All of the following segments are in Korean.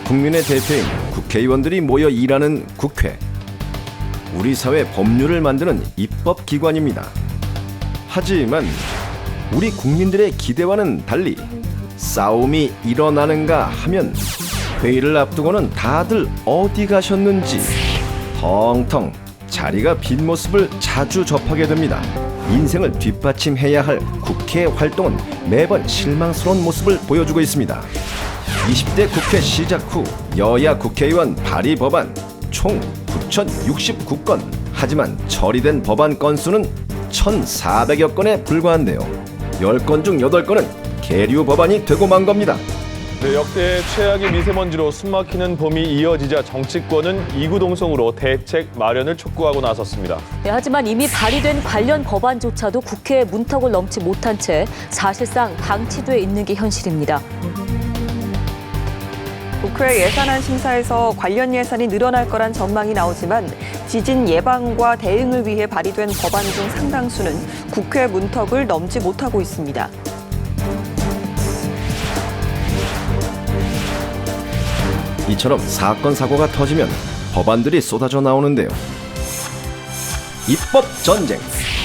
국민의 대표인 국회의원들이 모여 일하는 국회. 우리 사회 법률을 만드는 입법기관입니다. 하지만 우리 국민들의 기대와는 달리 싸움이 일어나는가 하면 회의를 앞두고는 다들 어디 가셨는지 텅텅 자리가 빈 모습을 자주 접하게 됩니다. 인생을 뒷받침해야 할 국회 활동은 매번 실망스러운 모습을 보여주고 있습니다. 20대 국회 시작 후 여야 국회의원 발의 법안 총 9,069건. 하지만 처리된 법안 건수는 1,400여 건에 불과한데요. 10건 중 8건은 계류 법안이 되고 만 겁니다. 네, 역대 최악의 미세먼지로 숨막히는 봄이 이어지자 정치권은 이구동성으로 대책 마련을 촉구하고 나섰습니다. 네, 하지만 이미 발의된 관련 법안조차도 국회의 문턱을 넘지 못한 채 사실상 방치돼 있는 게 현실입니다. 국회 예산안 심사에서 관련 예산이 늘어날 거란 전망이 나오지만 지진 예방과 대응을 위해 발의된 법안 중 상당수는 국회 문턱을 넘지 못하고 있습니다. 이처럼 사건 사고가 터지면 법안들이 쏟아져 나오는데요. 입법 전쟁,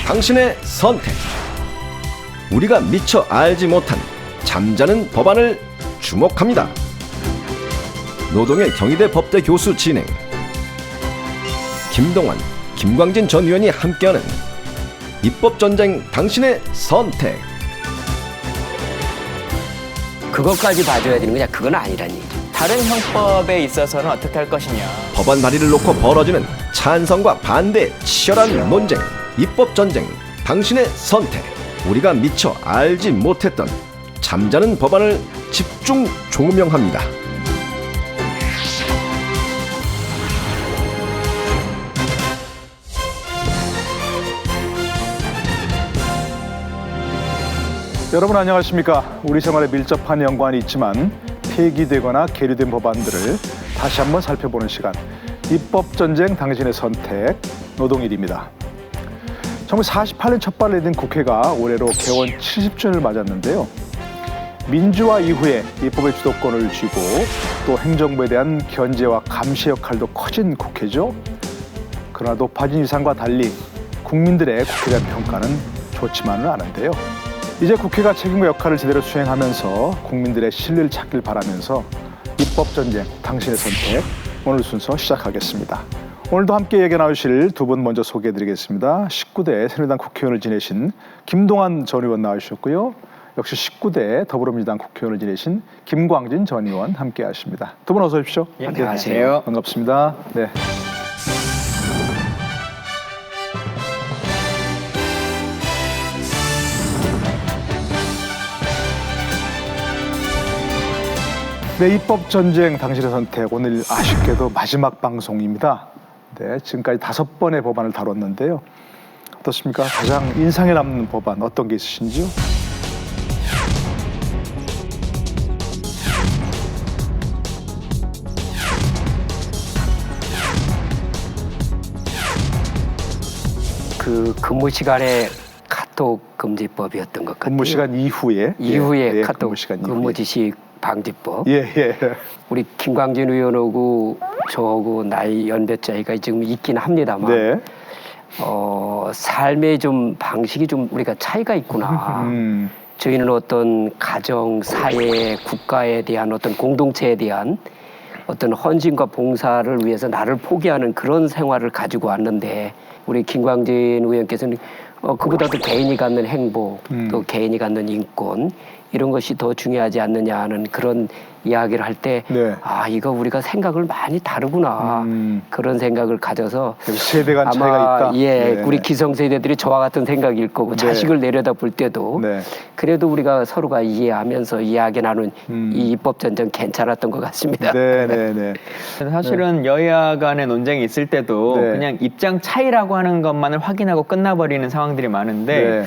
당신의 선택. 우리가 미처 알지 못한 잠자는 법안을 주목합니다. 노동일 경희대 법대 교수 진행. 김동완, 김광진 전 의원이 함께하는 입법 전쟁, 당신의 선택. 그것까지 봐줘야 되는 거냐? 그건 아니란 얘기죠. 다른 형법에 있어서는 어떻게 할 것이냐. 법안 발의를 놓고 벌어지는 찬성과 반대의 치열한 논쟁. 입법 전쟁, 당신의 선택. 우리가 미처 알지 못했던 잠자는 법안을 집중 조명합니다. 여러분 안녕하십니까? 우리 생활에 밀접한 연관이 있지만 폐기되거나 계류된 법안들을 다시 한번 살펴보는 시간. 입법전쟁 당신의 선택, 노동일입니다. 1948년 첫 발을 내딘 국회가 올해로 개원 70주년을 맞았는데요. 민주화 이후에 입법의 주도권을 쥐고 또 행정부에 대한 견제와 감시 역할도 커진 국회죠. 그러나 높아진 위상과 달리 국민들의 국회에 대한 평가는 좋지만은 않은데요. 이제 국회가 책임과 역할을 제대로 수행하면서 국민들의 신뢰를 찾길 바라면서 입법전쟁, 당신의 선택, 오늘 순서 시작하겠습니다. 오늘도 함께 얘기 나누실 두 분 먼저 소개해드리겠습니다. 19대 새누리당 국회의원을 지내신 김동완 전 의원 나와주셨고요. 역시 19대 더불어민주당 국회의원을 지내신 김광진 전 의원 함께 하십니다. 두 분 어서 오십시오. 예, 안녕하세요. 반갑습니다. 네. 네, 입법전쟁 당신의 선택, 오늘 아쉽게도 마지막 방송입니다. 네, 지금까지 5번의 법안을 다뤘는데요. 어떻습니까? 가장 인상에 남는 법안 어떤 게 있으신지요? 그 근무 시간에 카톡 금지법이었던 것 같아요. 근무 시간 이후에 이후에 카톡 근무 시간 근무 이후에. 지시 방지법. 예. 우리 김광진 의원하고 저하고 나이 연배 차이가 지금 있긴 합니다만 네. 삶의 좀 방식이 좀 우리가 차이가 있구나. 저희는 어떤 가정, 사회, 국가에 대한 어떤 공동체에 대한 어떤 헌신과 봉사를 위해서 나를 포기하는 그런 생활을 가지고 왔는데 우리 김광진 의원께서는 그보다도 개인이 갖는 행복, 또 개인이 갖는 인권 이런 것이 더 중요하지 않느냐 하는 그런 이야기를 할 때 네. 아, 이거 우리가 생각을 많이 다르구나 그런 생각을 가져서 세대 간 아마 차이가 있다. 예, 네. 우리 기성세대들이 저와 같은 생각일 거고 네. 자식을 내려다볼 때도 네. 그래도 우리가 서로가 이해하면서 이야기 나눈 이 입법전쟁 괜찮았던 것 같습니다. 네. 사실은 여야 간의 논쟁이 있을 때도 네. 그냥 입장 차이라고 하는 것만을 확인하고 끝나버리는 상황들이 많은데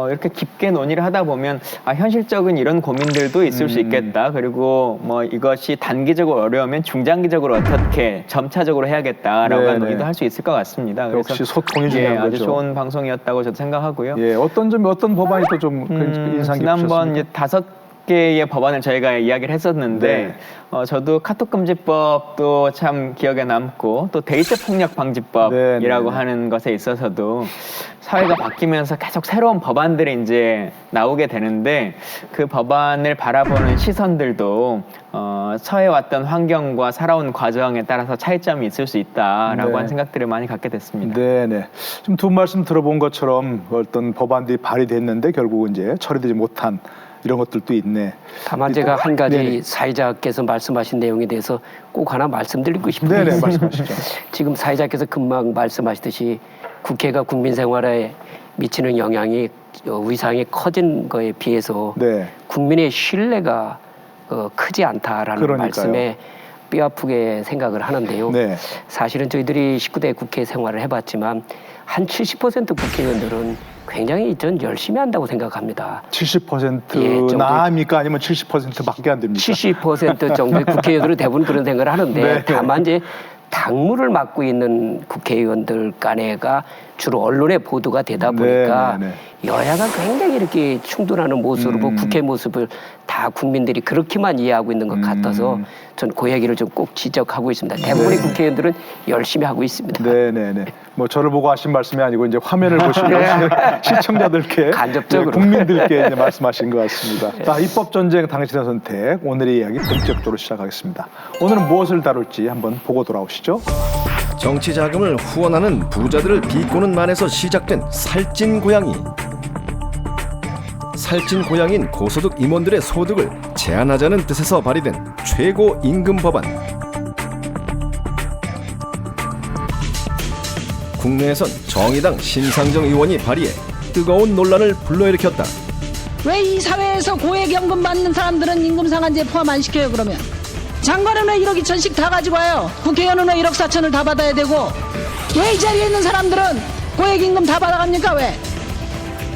이렇게 깊게 논의를 하다 보면 현실적인 이런 고민들도 있을 수 있겠다. 그리고 뭐 이것이 단기적으로 어려우면 중장기적으로 어떻게 점차적으로 해야겠다라고 하는 논의도 할 수 있을 것 같습니다. 그래서 역시 소통이 중요한 아주 거죠. 좋은 방송이었다고 저도 생각하고요. 예, 어떤 법안이 또 좀 인상 깊으셨습니까? 지난번 이제 5 개의 법안을 저희가 이야기를 했었는데 저도 카톡금지법도 참 기억에 남고 또 데이트 폭력 방지법이라고 하는 것에 있어서도 사회가 바뀌면서 계속 새로운 법안들이 이제 나오게 되는데 그 법안을 바라보는 시선들도 처해왔던 환경과 살아온 과정에 따라서 차이점이 있을 수 있다라고 하는 생각들을 많이 갖게 됐습니다. 네네. 지금 두 말씀 들어본 것처럼 어떤 법안들이 발의됐는데 결국 이제 처리되지 못한 이런 것들도 있네. 다만 제가 한 가지 네네. 사회자께서 말씀하신 내용에 대해서 꼭 하나 말씀드리고 싶은데 네네, 말씀하시죠. 지금 사회자께서 금방 말씀하시듯이 국회가 국민 생활에 미치는 영향이 위상이 커진 거에 비해서 네. 국민의 신뢰가 크지 않다라는 그러니까요. 말씀에 뼈아프게 생각을 하는데요. 네. 사실은 저희들이 19대 국회 생활을 해봤지만 한 70% 국회의원들은 굉장히 전 열심히 한다고 생각합니다. 70%나입니까? 아니면 70%밖에 안 됩니까? 70% 정도의 국회의원들은 대부분 그런 생각을 하는데 네. 다만 이제 당무를 맡고 있는 국회의원들 간에가 주로 언론에 보도가 되다 보니까 네, 네, 여야가 굉장히 이렇게 충돌하는 모습으로 국회 모습을 다 국민들이 그렇게만 이해하고 있는 것 같아서 전 그 얘기를 좀 꼭 지적하고 있습니다. 대부분의 국회의원들은 열심히 하고 있습니다. 네네네. 뭐 저를 보고 하신 말씀이 아니고 이제 화면을 보시고 시청자들께, 간접적으로. 국민들께 이제 말씀하신 것 같습니다. 자, 입법 전쟁 당신의 선택 오늘의 이야기 본격적으로 시작하겠습니다. 오늘은 무엇을 다룰지 한번 보고 돌아오시죠. 정치 자금을 후원하는 부자들을 비꼬는 말에서 시작된 살찐 고양이. 살찐 고양이인 고소득 임원들의 소득을 제한하자는 뜻에서 발의된 최고 임금 법안. 국내에선 정의당 신상정 의원이 발의해 뜨거운 논란을 불러일으켰다. 왜 이 사회에서 고액연금 받는 사람들은 임금 상한제에 포함 안 시켜요? 그러면 장관은 왜 1억 2천씩 다 가지고 와요? 국회의원은 왜 1억 4천을 다 받아야 되고 왜 이 자리에 있는 사람들은 고액임금 다 받아갑니까? 왜?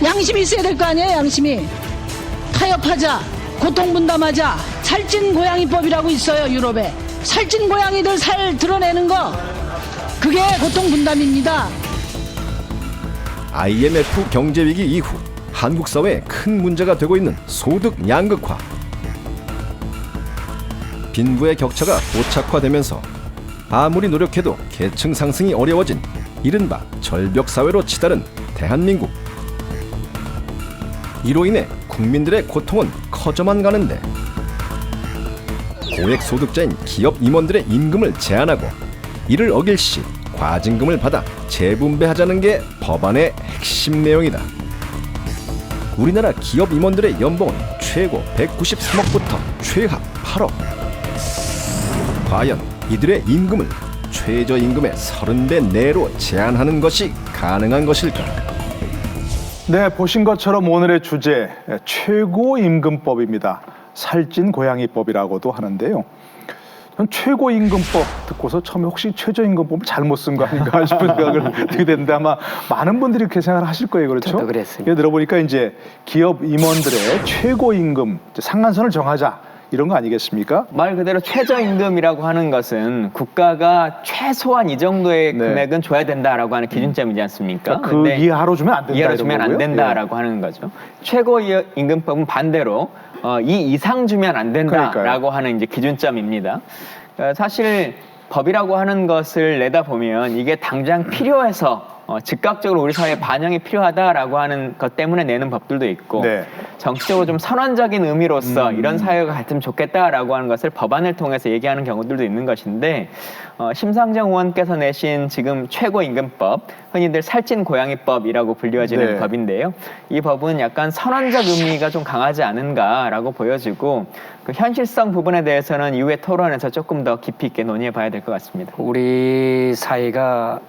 양심이 있어야 될 거 아니에요? 양심이. 타협하자, 고통분담하자, 살찐 고양이법이라고 있어요. 유럽에. 살찐 고양이들 살 드러내는 거 그게 고통분담입니다. IMF 경제위기 이후 한국 사회에 큰 문제가 되고 있는 소득 양극화. 빈부의 격차가 고착화되면서 아무리 노력해도 계층 상승이 어려워진 이른바 절벽 사회로 치달은 대한민국. 이로 인해 국민들의 고통은 커져만 가는데 고액 소득자인 기업 임원들의 임금을 제한하고 이를 어길 시 과징금을 받아 재분배하자는 게 법안의 핵심 내용이다. 우리나라 기업 임원들의 연봉은 최고 193억부터 최하 8억. 과연 이들의 임금을 최저임금의 30배 내로 제한하는 것이 가능한 것일까? 네, 보신 것처럼 오늘의 주제 최고임금법입니다. 살찐 고양이법이라고도 하는데요. 전 최고임금법 듣고서 처음에 혹시 최저임금법을 잘못 쓴 거 아닌가 싶은 생각을 들게 됐는데 아마 많은 분들이 그렇게 생각하실 거예요, 그렇죠? 저도 그랬습니다. 들어보니까 이제 기업 임원들의 최고임금 상한선을 정하자 이런 거 아니겠습니까? 말 그대로 최저임금이라고 하는 것은 국가가 최소한 이 정도의 금액은 줘야 된다라고 하는 기준점이지 않습니까? 그 이하로 주면 안 된다. 이하로 주면 안 된다라고 하는 거죠. 최고임금법은 반대로 이 이상 주면 안 된다라고 그러니까요. 하는 이제 기준점입니다. 사실 법이라고 하는 것을 내다 보면 이게 당장 필요해서 즉각적으로 우리 사회에 반영이 필요하다라고 하는 것 때문에 내는 법들도 있고 정치적으로 좀 선언적인 의미로서 이런 사회가 갔으면 좋겠다라고 하는 것을 법안을 통해서 얘기하는 경우들도 있는 것인데 심상정 의원께서 내신 지금 최고임금법, 흔히들 살찐 고양이법이라고 불리워지는 법인데요. 이 법은 약간 선언적 의미가 좀 강하지 않은가라고 보여지고 그 현실성 부분에 대해서는 이후에 토론에서 조금 더 깊이 있게 논의해 봐야 될 것 같습니다. 우리 사회가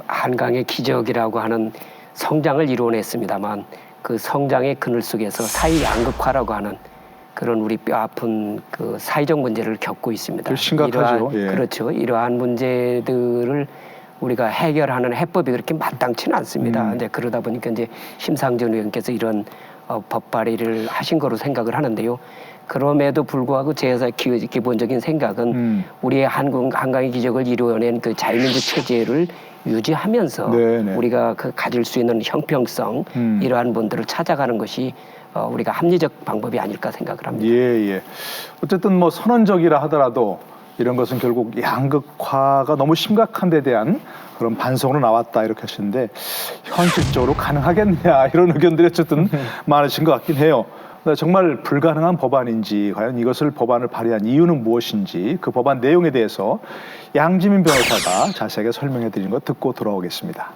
한강의 기적이라고 하는 성장을 이루어냈습니다만 그 성장의 그늘 속에서 사회 양극화라고 하는 그런 우리 뼈아픈 그 사회적 문제를 겪고 있습니다. 심각하죠. 그렇죠. 이러한 문제들을 우리가 해결하는 해법이 그렇게 마땅치는 않습니다. 이제 그러다 보니까 이제 심상정 의원께서 이런 법 발의를 하신 거로 생각을 하는데요. 그럼에도 불구하고 제 기본적인 생각은 우리의 한강의 기적을 이루어낸 그 자유민주 체제를 유지하면서 네네. 우리가 그 가질 수 있는 형평성 이러한 분들을 찾아가는 것이 우리가 합리적 방법이 아닐까 생각을 합니다. 예. 어쨌든 뭐 선언적이라 하더라도 이런 것은 결국 양극화가 너무 심각한 데 대한 그런 반성으로 나왔다 이렇게 하시는데 현실적으로 가능하겠냐 이런 의견들이 어쨌든 많으신 것 같긴 해요. 정말 불가능한 법안인지 과연 이것을 법안을 발의한 이유는 무엇인지 그 법안 내용에 대해서 양지민 변호사가 자세하게 설명해 드린 거 듣고 돌아오겠습니다.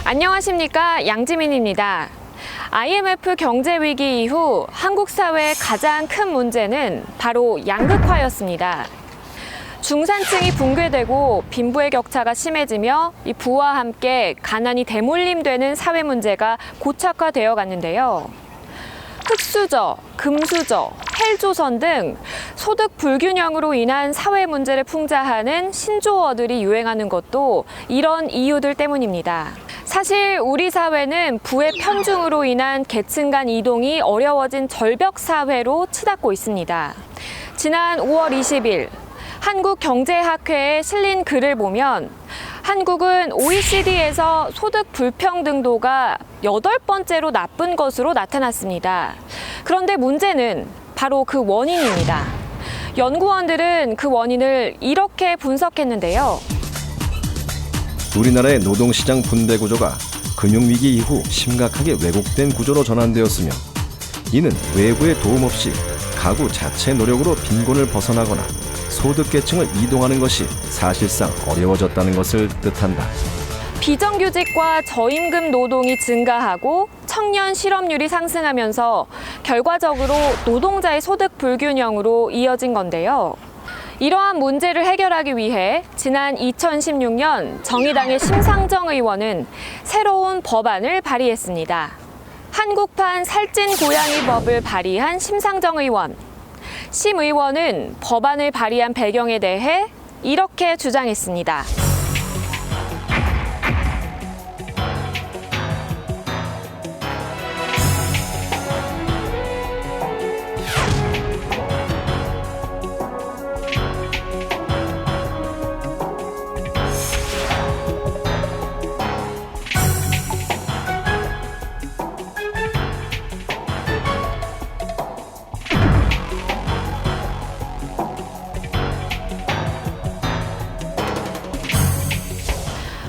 안녕하십니까, 양지민입니다. IMF 경제 위기 이후 한국 사회의 가장 큰 문제는 바로 양극화였습니다. 중산층이 붕괴되고 빈부의 격차가 심해지며 이 부와 함께 가난이 대물림되는 사회 문제가 고착화되어 갔는데요. 흑수저, 금수저, 헬조선 등 소득 불균형으로 인한 사회 문제를 풍자하는 신조어들이 유행하는 것도 이런 이유들 때문입니다. 사실 우리 사회는 부의 편중으로 인한 계층 간 이동이 어려워진 절벽 사회로 치닫고 있습니다. 지난 5월 20일 한국경제학회에 실린 글을 보면 한국은 OECD에서 소득 불평등도가 8번째로 나쁜 것으로 나타났습니다. 그런데 문제는 바로 그 원인입니다. 연구원들은 그 원인을 이렇게 분석했는데요. 우리나라의 노동시장 분배 구조가 금융위기 이후 심각하게 왜곡된 구조로 전환되었으며 이는 외부의 도움 없이 가구 자체 노력으로 빈곤을 벗어나거나 소득계층을 이동하는 것이 사실상 어려워졌다는 것을 뜻한다. 비정규직과 저임금 노동이 증가하고 청년 실업률이 상승하면서 결과적으로 노동자의 소득 불균형으로 이어진 건데요. 이러한 문제를 해결하기 위해 지난 2016년 정의당의 심상정 의원은 새로운 법안을 발의했습니다. 한국판 살찐 고양이 법을 발의한 심상정 의원. 심 의원은 법안을 발의한 배경에 대해 이렇게 주장했습니다.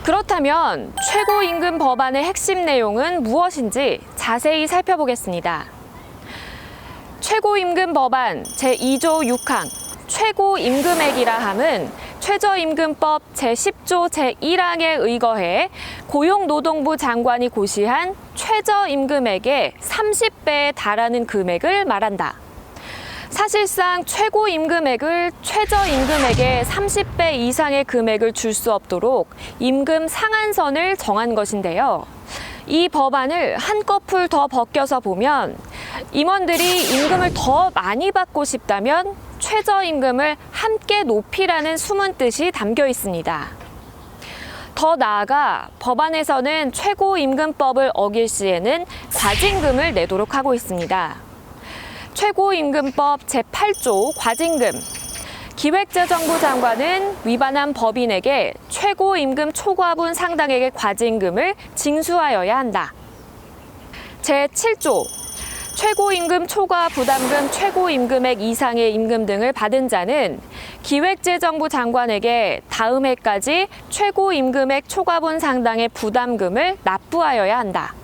그렇다면 최고임금 법안의 핵심 내용은 무엇인지 자세히 살펴보겠습니다. 최고임금 법안 제2조 6항 최고임금액이라 함은 최저임금법 제10조 제1항에 의거해 고용노동부 장관이 고시한 최저임금액의 30배에 달하는 금액을 말한다. 사실상 최고임금액을 최저임금액의 30배 이상의 금액을 줄 수 없도록 임금 상한선을 정한 것인데요. 이 법안을 한꺼풀 더 벗겨서 보면 임원들이 임금을 더 많이 받고 싶다면 최저임금을 함께 높이라는 숨은 뜻이 담겨 있습니다. 더 나아가 법안에서는 최고임금법을 어길 시에는 과징금을 내도록 하고 있습니다. 최고임금법 제8조 과징금. 기획재정부 장관은 위반한 법인에게 최고임금 초과분 상당액의 과징금을 징수하여야 한다. 제7조 최고임금 초과 부담금 최고임금액 이상의 임금 등을 받은 자는 기획재정부 장관에게 다음 해까지 최고임금액 초과분 상당의 부담금을 납부하여야 한다.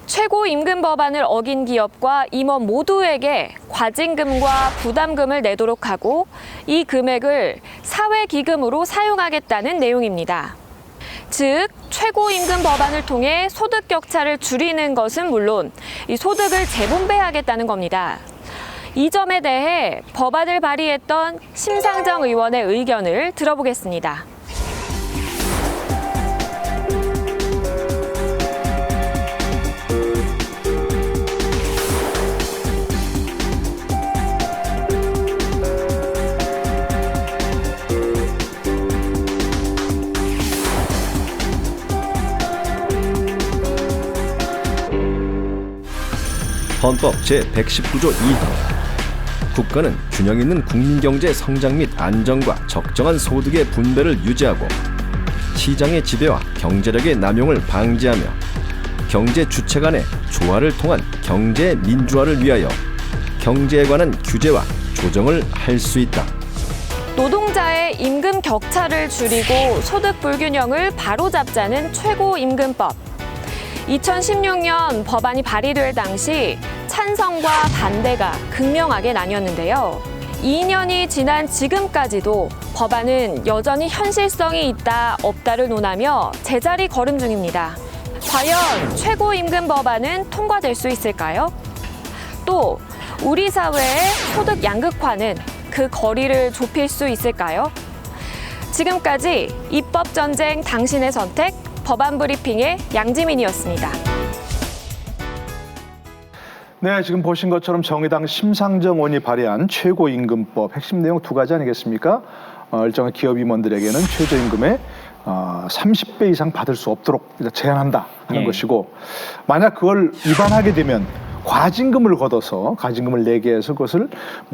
최고임금 법안을 어긴 기업과 임원 모두에게 과징금과 부담금을 내도록 하고 이 금액을 사회기금으로 사용하겠다는 내용입니다. 즉, 최고임금 법안을 통해 소득 격차를 줄이는 것은 물론 이 소득을 재분배하겠다는 겁니다. 이 점에 대해 법안을 발의했던 심상정 의원의 의견을 들어보겠습니다. 헌법 제119조 2호 국가는 균형 있는 국민경제 성장 및 안정과 적정한 소득의 분배를 유지하고 시장의 지배와 경제력의 남용을 방지하며 경제 주체 간의 조화를 통한 경제 민주화를 위하여 경제에 관한 규제와 조정을 할 수 있다. 노동자의 임금 격차를 줄이고 소득 불균형을 바로잡자는 최고임금법. 2016년 법안이 발의될 당시 찬성과 반대가 극명하게 나뉘었는데요. 2년이 지난 지금까지도 법안은 여전히 현실성이 있다, 없다를 논하며 제자리 걸음 중입니다. 과연 최고임금 법안은 통과될 수 있을까요? 또 우리 사회의 소득 양극화는 그 거리를 좁힐 수 있을까요? 지금까지 입법 전쟁 당신의 선택 법안 브리핑의 양지민이었습니다. 네, 지금 보신 것처럼 정의당 심상정 의원이 발의한 최고임금법 핵심 내용 두 가지 아니겠습니까? 일정한 기업 임원들에게는 최저임금의 30배 이상 받을 수 없도록 제한한다 하는 것이고, 만약 그걸 위반하게 되면 과징금을 걷어서 과징금을 내게 해서 그것을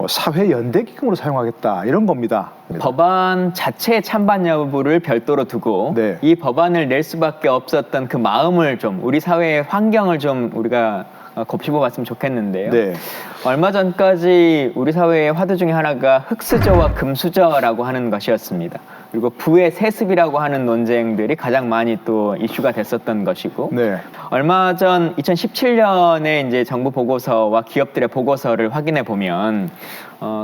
사회연대기금으로 사용하겠다 이런 겁니다. 법안 자체의 찬반 여부를 별도로 두고 네. 이 법안을 낼 수밖에 없었던 그 마음을 좀 우리 사회의 환경을 좀 우리가 곱씹어봤으면 좋겠는데요. 네. 얼마 전까지 우리 사회의 화두 중에 하나가 흑수저와 금수저라고 하는 것이었습니다. 그리고 부의 세습이라고 하는 논쟁들이 가장 많이 또 이슈가 됐었던 것이고, 네. 얼마 전 2017년에 이제 정부 보고서와 기업들의 보고서를 확인해 보면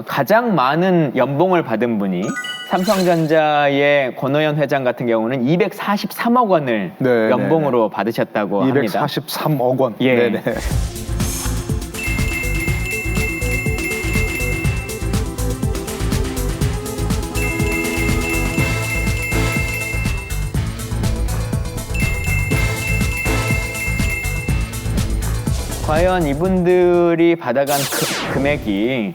가장 많은 연봉을 받은 분이 삼성전자의 권오현 회장 같은 경우는 243억 원을 네, 연봉으로 받으셨다고 합니다. 243억 원. 예. 네네. 과연 이분들이 받아간 금액이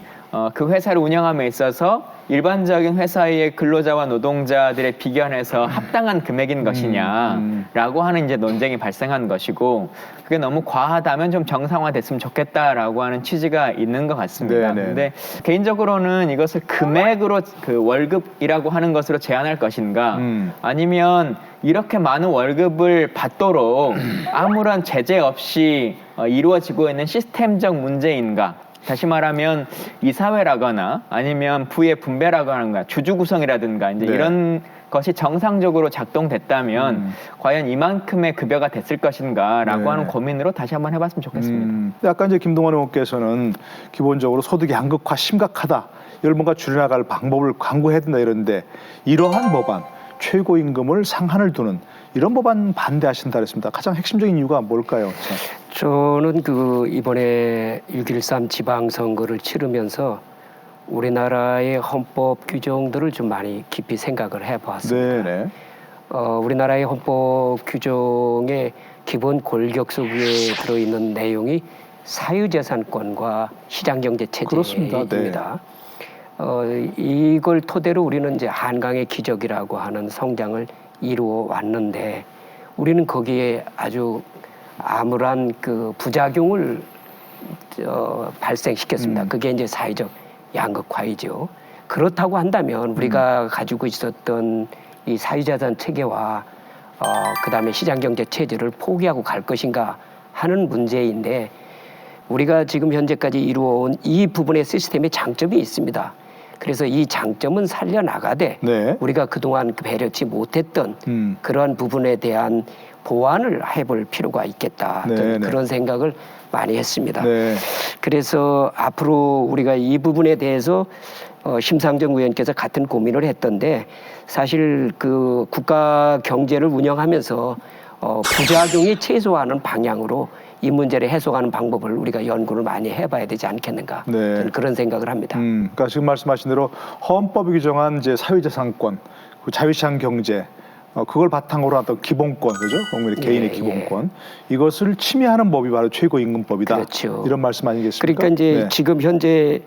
그 회사를 운영함에 있어서 일반적인 회사의 근로자와 노동자들의 비견해서 합당한 금액인 것이냐라고 하는 이제 논쟁이 발생한 것이고, 그게 너무 과하다면 좀 정상화됐으면 좋겠다라고 하는 취지가 있는 것 같습니다. 그런데 개인적으로는 이것을 금액으로 그 월급이라고 하는 것으로 제한할 것인가, 아니면 이렇게 많은 월급을 받도록 아무런 제재 없이 이루어지고 있는 시스템적 문제인가, 다시 말하면 이사회라거나 아니면 부의 분배라거나 주주 구성이라든가 이제 이런 것이 정상적으로 작동됐다면 과연 이만큼의 급여가 됐을 것인가라고 하는 고민으로 다시 한번 해봤으면 좋겠습니다. 아까 이제 김동완 의원께서는 기본적으로 소득 양극화 심각하다, 이걸 뭔가 줄여나갈 방법을 강구해야 된다 이런데, 이러한 법안, 최고임금을 상한을 두는 이런 법안 반대하신다 그랬습니다. 가장 핵심적인 이유가 뭘까요? 저는 이번에 6.13 지방선거를 치르면서 우리나라의 헌법 규정들을 좀 많이 깊이 생각을 해봤습니다. 네네. 우리나라의 헌법 규정의 기본 골격수 위에 들어있는 내용이 사유재산권과 시장경제 체제입니다. 네. 이걸 토대로 우리는 이제 한강의 기적이라고 하는 성장을 이루어 왔는데, 우리는 거기에 아주 암울한 그 부작용을 발생시켰습니다. 그게 이제 사회적 양극화이죠. 그렇다고 한다면 우리가 가지고 있었던 이 사유자산 체계와 그다음에 시장경제 체제를 포기하고 갈 것인가 하는 문제인데, 우리가 지금 현재까지 이루어온 이 부분의 시스템에 장점이 있습니다. 그래서 이 장점은 살려나가되 우리가 그동안 배려치 못했던 그러한 부분에 대한 보완을 해볼 필요가 있겠다. 그런 생각을 많이 했습니다. 그래서 앞으로 우리가 이 부분에 대해서 심상정 의원께서 같은 고민을 했던데, 사실 그 국가 경제를 운영하면서 부작용이 최소화하는 방향으로 이 문제를 해소하는 방법을 우리가 연구를 많이 해봐야 되지 않겠는가, 저는 그런 생각을 합니다. 그러니까 지금 말씀하신 대로 헌법이 규정한 이제 사유재산권, 자유시장 경제, 그걸 바탕으로 어떤 기본권, 그죠? 국민의 개인의 기본권, 이것을 침해하는 법이 바로 최고임금법이다. 그렇죠. 이런 말씀 아니겠습니까? 그러니까 이제 지금 현재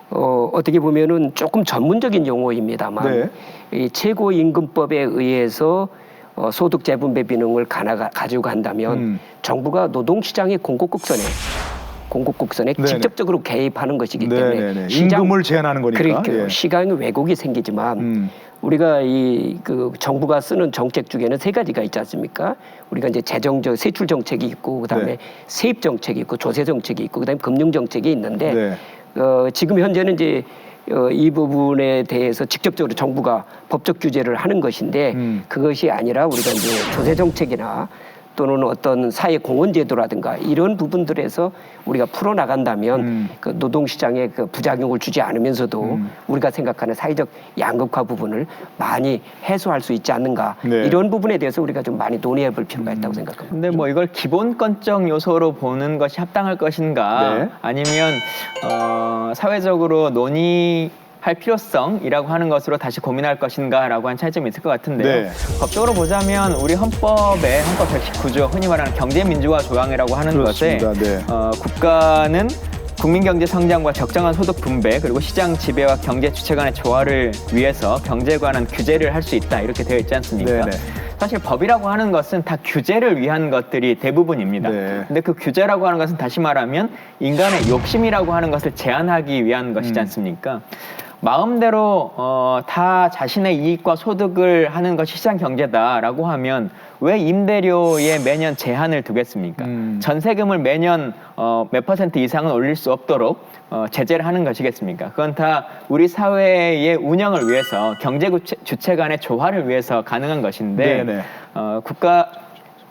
어떻게 보면은 조금 전문적인 용어입니다만, 이 최고임금법에 의해서 소득 재분배 비능을 가지고 간다면 정부가 노동시장의 공급곡선에 공급곡선에 네네. 직접적으로 개입하는 것이기 때문에 네네네. 임금을 제한하는 거니까. 그러니까요. 예. 시장의 왜곡이 생기지만 우리가 그 정부가 쓰는 정책 중에는 세 가지가 있지 않습니까? 우리가 이제 재정적 세출 정책이 있고 그다음에 네. 세입 정책이 있고 조세 정책이 있고 그다음에 금융 정책이 있는데 네. 지금 현재는 이제 이 부분에 대해서 직접적으로 정부가 법적 규제를 하는 것인데 그것이 아니라 우리가 이제 조세 정책이나 또는 어떤 사회 공헌 제도라든가 이런 부분들에서 우리가 풀어 나간다면 그 노동 시장에 그 부작용을 주지 않으면서도 우리가 생각하는 사회적 양극화 부분을 많이 해소할 수 있지 않는가 네. 이런 부분에 대해서 우리가 좀 많이 논의해 볼 필요가 있다고 생각합니다. 근데 뭐 이걸 기본권적 요소로 보는 것이 합당할 것인가 네. 아니면 사회적으로 논의할 필요성이라고 하는 것으로 다시 고민할 것인가라고 하는 차이점이 있을 것 같은데요. 네. 법적으로 보자면 우리 헌법의 헌법 119조 흔히 말하는 경제민주화 조항이라고 하는 그렇습니다. 것에 네. 국가는 국민 경제 성장과 적정한 소득 분배 그리고 시장 지배와 경제 주체 간의 조화를 위해서 경제에 관한 규제를 할 수 있다 이렇게 되어 있지 않습니까? 네네. 사실 법이라고 하는 것은 다 규제를 위한 것들이 대부분입니다. 네. 근데 그 규제라고 하는 것은 다시 말하면 인간의 욕심이라고 하는 것을 제한하기 위한 것이지 않습니까? 마음대로 다 자신의 이익과 소득을 하는 것이 시장 경제다라고 하면 왜 임대료에 매년 제한을 두겠습니까? 전세금을 매년 몇 % 이상은 올릴 수 없도록 제재를 하는 것이겠습니까? 그건 다 우리 사회의 운영을 위해서 경제 주체 간의 조화를 위해서 가능한 것인데 네네.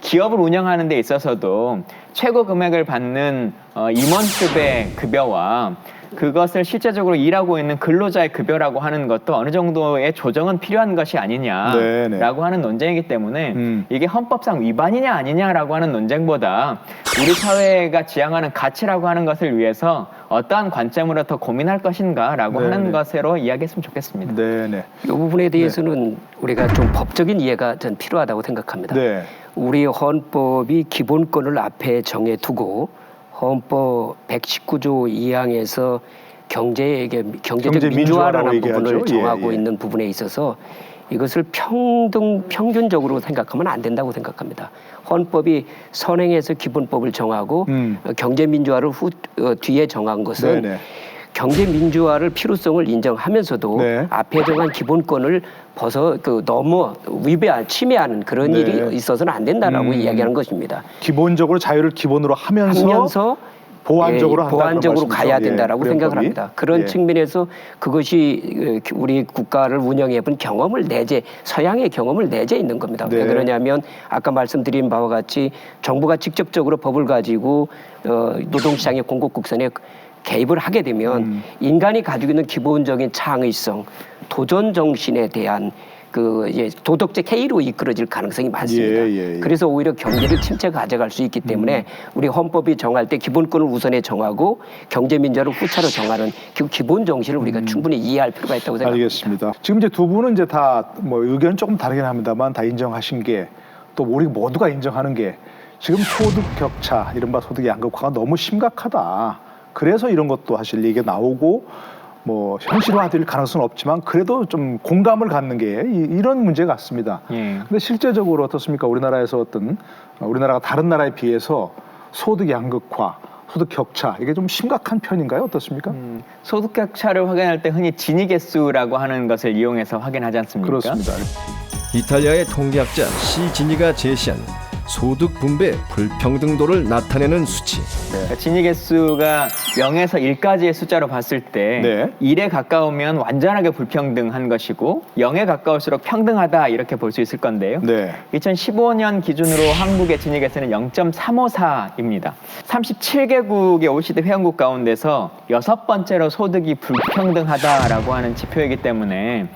기업을 운영하는 데 있어서도 최고 금액을 받는 임원급의 급여와 그것을 실제적으로 일하고 있는 근로자의 급여라고 하는 것도 어느 정도의 조정은 필요한 것이 아니냐라고 하는 논쟁이기 때문에 이게 헌법상 위반이냐 아니냐라고 하는 논쟁보다 우리 사회가 지향하는 가치라고 하는 것을 위해서 어떠한 관점으로 더 고민할 것인가라고 하는 것으로 이야기했으면 좋겠습니다. 네네. 이 부분에 대해서는 우리가 좀 법적인 이해가 전 필요하다고 생각합니다. 네. 우리 헌법이 기본권을 앞에 정해두고 헌법 119조 2항에서 경제적 민주화라는 부분을 얘기하죠. 정하고 예. 있는 부분에 있어서 이것을 평균적으로 생각하면 안 된다고 생각합니다. 헌법이 선행해서 기본법을 정하고 경제민주화를 뒤에 정한 것은 네네. 경제민주화를 필요성을 인정하면서도 네. 앞에 정한 기본권을 침해하는 그런 네. 일이 있어서는 안 된다라고 이야기하는 것입니다. 기본적으로 자유를 기본으로 하면서 보완적으로 가야 된다라고 예, 생각을 합니다. 그런 예. 측면에서 그것이 우리 국가를 운영해본 서양의 경험을 내재 있는 겁니다. 네. 왜 그러냐면 아까 말씀드린 바와 같이 정부가 직접적으로 법을 가지고 노동시장의 공급곡선에 개입을 하게 되면 인간이 가지고 있는 기본적인 창의성, 도전 정신에 대한 도덕적 해이로 이끌어질 가능성이 많습니다. 예. 그래서 오히려 경제를 침체 가져갈 수 있기 때문에 우리 헌법이 정할 때 기본권을 우선에 정하고 경제민주화를 후차로 정하는 기본 정신을 우리가 충분히 이해할 필요가 있다고 생각합니다. 알겠습니다. 지금 이제 두 분은 이제 다 뭐 의견은 조금 다르긴 합니다만 다 인정하신 게 또 우리 모두가 인정하는 게 지금 소득 격차, 이른바 소득 양극화가 너무 심각하다. 그래서 이런 것도 사실 얘기가 나오고 뭐 현실화될 가능성은 없지만 그래도 좀 공감을 갖는 게 이런 문제 같습니다. 근데 실제적으로 어떻습니까? 우리나라가 다른 나라에 비해서 소득 양극화, 소득 격차 이게 좀 심각한 편인가요? 어떻습니까? 소득 격차를 확인할 때 흔히 지니 개수라고 하는 것을 이용해서 확인하지 않습니까? 그렇습니다. 이탈리아의 통계학자 시지니가 제시한 소득 분배 불평등도를 나타내는 수치. 그러니까 지니 개수가 0에서 1까지의 숫자로 봤을 때 네. 1에 가까우면 완전하게 불평등한 것이고 0에 가까울수록 평등하다 이렇게 볼 수 있을 건데요. 네. 2015년 기준으로 한국의 지니 개수는 0.354입니다. 37개국의 OECD 회원국 가운데서 6번째로 소득이 불평등하다라고 하는 지표이기 때문에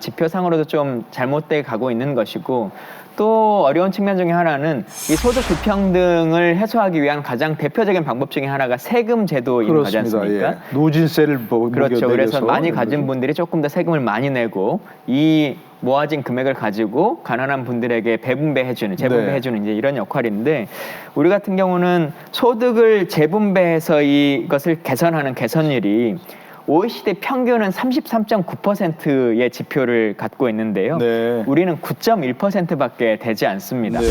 지표상으로도 좀 잘못돼 가고 있는 것이고 또 어려운 측면 중에 하나는 이 소득 불평등을 해소하기 위한 가장 대표적인 방법 중에 하나가 세금 제도인 거지 않습니까? 예. 누진세를 그렇죠. 그래서 많이 가진 분들이 조금 더 세금을 많이 내고 이 모아진 금액을 가지고 가난한 분들에게 재분배해주는 이제 이런 역할인데 우리 같은 경우는 소득을 재분배해서 이것을 개선하는 개선율이 OECD 평균은 33.9%의 지표를 갖고 있는데요. 네. 우리는 9.1%밖에 되지 않습니다. 네.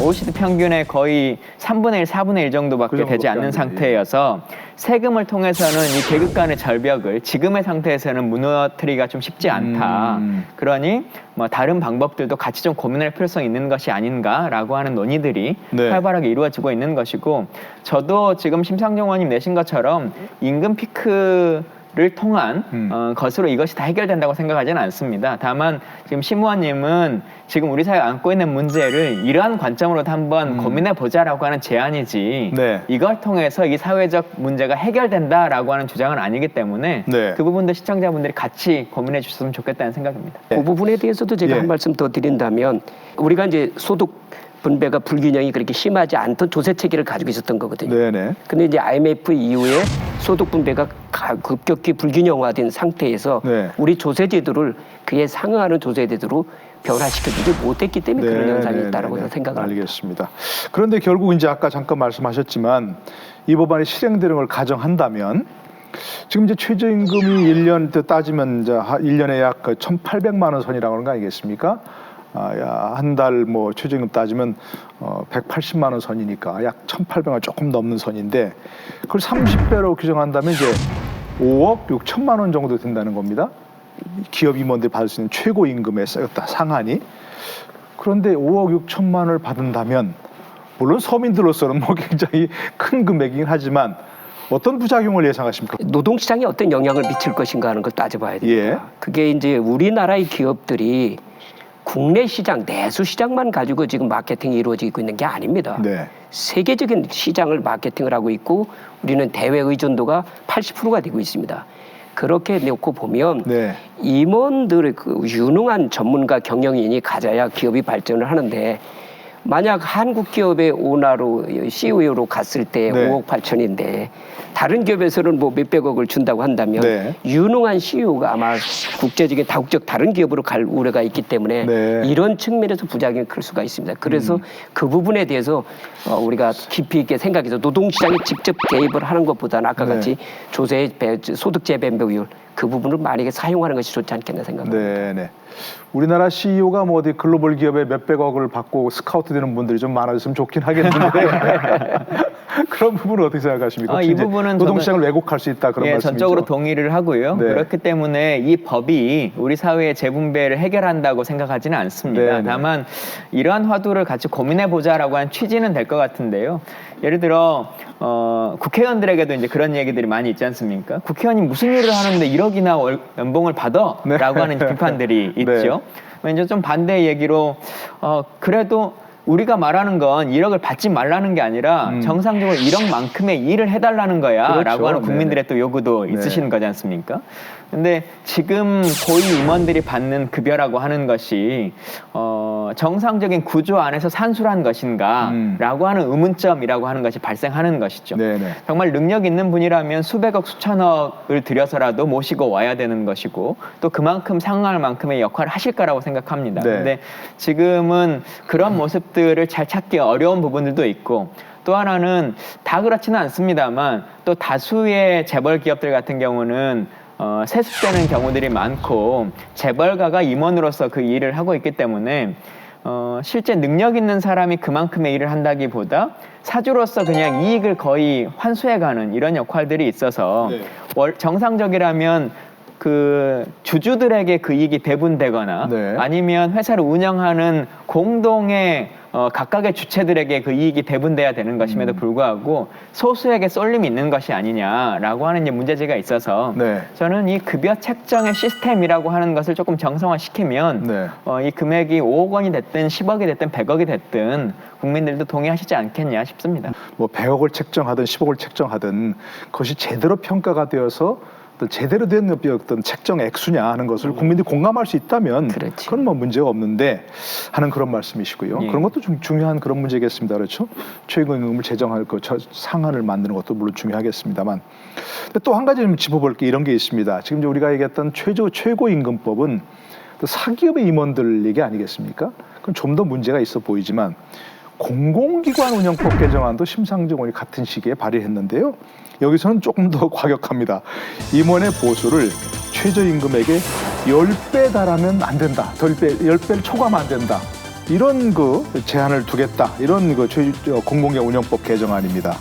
OECD 평균의 거의 3분의 1, 4분의 1 정도밖에 그 정도밖에 되지 않는 안 되지. 상태여서 세금을 통해서는 이 계급 간의 절벽을 지금의 상태에서는 무너뜨리기가 좀 쉽지 않다. 그러니 뭐 다른 방법들도 같이 좀 고민할 필요성이 있는 것이 아닌가라고 하는 논의들이 네. 활발하게 이루어지고 있는 것이고, 저도 지금 심상정 의원님 내신 것처럼 임금 피크를 통한 것으로 이것이 다 해결된다고 생각하지는 않습니다. 다만 지금 심 의원님은 지금 우리 사회가 안고 있는 문제를 이러한 관점으로도 한번 고민해 보자라고 하는 제안이지, 네. 이걸 통해서 이 사회적 문제가 해결된다라고 하는 주장은 아니기 때문에 네. 그 부분도 시청자분들이 같이 고민해 주셨으면 좋겠다는 생각입니다. 그 부분에 대해서도 제가 예. 한 말씀 더 드린다면, 우리가 이제 소득 분배가 불균형이 그렇게 심하지 않던 조세 체계를 가지고 있었던 거거든요. 네네. 근데 이제 IMF 이후에 소득 분배가 급격히 불균형화된 상태에서 네. 우리 조세 제도를 그에 상응하는 조세 제도로 변화시켜주지 못했기 때문에 그런 현상이 있다라고 저는 생각을 합니다. 알겠습니다. 그런데 결국 이제 아까 잠깐 말씀하셨지만 이 법안이 실행되는 걸 가정한다면 지금 이제 최저임금이 1년 따지면 이제 1년에 약 1,800만 원 선이라고 하는 거 아니겠습니까? 한 달 뭐 최저임금 따지면 180만 원 선이니까 약 1,800만 원 조금 넘는 선인데, 그걸 30배로 규정한다면 이제 5억 6천만 원 정도 된다는 겁니다. 기업 임원들이 받을 수 있는 최고임금의 상한이. 그런데 5억 6천만 원을 받는다면 물론 서민들로서는 뭐 굉장히 큰 금액이긴 하지만 어떤 부작용을 예상하십니까? 노동시장에 어떤 영향을 미칠 것인가 하는 걸 따져봐야 됩니다. 예. 그게 이제 우리나라의 기업들이 국내 시장, 내수 시장만 가지고 지금 마케팅이 이루어지고 있는 게 아닙니다. 네. 세계적인 시장을 마케팅을 하고 있고 우리는 대외 의존도가 80%가 되고 있습니다. 그렇게 놓고 보면 네. 임원들의 그 유능한 전문가 경영인이 가져야 기업이 발전을 하는데, 만약 한국 기업의 오너로 CEO로 갔을 때 네. 5억 8천인데 다른 기업에서는 뭐 몇백억을 준다고 한다면 네. 유능한 CEO가 아마 국제적인 다국적 다른 기업으로 갈 우려가 있기 때문에 네. 이런 측면에서 부작용이 클 수가 있습니다. 그래서 그 부분에 대해서 우리가 깊이 있게 생각해서 노동시장에 직접 개입을 하는 것보다는 아까 네. 같이 조세 소득 재배분배 비율 그 부분을 만약에 사용하는 것이 좋지 않겠나 생각합니다. 네. 우리나라 CEO가 뭐 어디 글로벌 기업에 몇백억을 받고 스카우트 되는 분들이 좀 많아졌으면 좋긴 하겠는데 그런 부분은 어떻게 생각하십니까? 이 부분은 노동시장을 왜곡할 수 있다 그런 말씀이죠? 전적으로 동의를 하고요. 네. 그렇기 때문에 이 법이 우리 사회의 재분배를 해결한다고 생각하지는 않습니다. 네. 다만 이러한 화두를 같이 고민해보자라고 하는 취지는 될 것 같은데요. 예를 들어 국회의원들에게도 이제 그런 얘기들이 많이 있지 않습니까? 국회의원이 무슨 일을 하는데 1억이나 연봉을 받아? 네. 라고 하는 비판들이 있죠. 이제 좀 반대의 얘기로 그래도 우리가 말하는 건 1억을 받지 말라는 게 아니라 정상적으로 1억만큼의 일을 해달라는 거야 그렇죠. 라고 하는 국민들의 또 요구도 있으시는 거지 않습니까? 근데 지금 고위 임원들이 받는 급여라고 하는 것이 정상적인 구조 안에서 산술한 것인가 라고 하는 의문점이라고 하는 것이 발생하는 것이죠. 네네. 정말 능력 있는 분이라면 수백억 수천억을 들여서라도 모시고 와야 되는 것이고 또 그만큼 상응할 만큼의 역할을 하실 거라고 생각합니다. 네. 근데 지금은 그런 모습들을 잘 찾기 어려운 부분들도 있고, 또 하나는 다 그렇지는 않습니다만 또 다수의 재벌 기업들 같은 경우는 세습되는 경우들이 많고 재벌가가 임원으로서 그 일을 하고 있기 때문에 실제 능력 있는 사람이 그만큼의 일을 한다기보다 사주로서 그냥 이익을 거의 환수해가는 이런 역할들이 있어서 정상적이라면 그 주주들에게 그 이익이 배분되거나 네. 아니면 회사를 운영하는 공동의 각각의 주체들에게 그 이익이 배분돼야 되는 것임에도 불구하고 소수에게 쏠림이 있는 것이 아니냐라고 하는 이제 문제제가 있어서 네. 저는 이 급여 책정의 시스템이라고 하는 것을 조금 정성화시키면 네. 이 금액이 5억 원이 됐든 10억이 됐든 100억이 됐든 국민들도 동의하시지 않겠냐 싶습니다. 뭐 100억을 책정하든 10억을 책정하든 그것이 제대로 평가가 되어서 제대로 된 어떤 책정 액수냐 하는 것을 국민들이 공감할 수 있다면 그렇지. 그건 뭐 문제가 없는데 하는 그런 말씀이시고요. 예. 그런 것도 좀 중요한 그런 문제겠습니다. 그렇죠? 최고임금을 제정할 그 상한을 만드는 것도 물론 중요하겠습니다만, 또 한 가지 좀 짚어볼 게 이런 게 있습니다. 지금 이제 우리가 얘기했던 최고임금법은 또 사기업의 임원들 얘기 아니겠습니까? 그럼 좀 더 문제가 있어 보이지만 공공기관 운영법 개정안도 심상정 의원이 같은 시기에 발의했는데요. 여기서는 조금 더 과격합니다. 임원의 보수를 최저임금액의 10배 달하면 안 된다. 10배를 초과하면 안 된다. 이런 그 제한을 두겠다. 이런 그 공공기관 운영법 개정안입니다.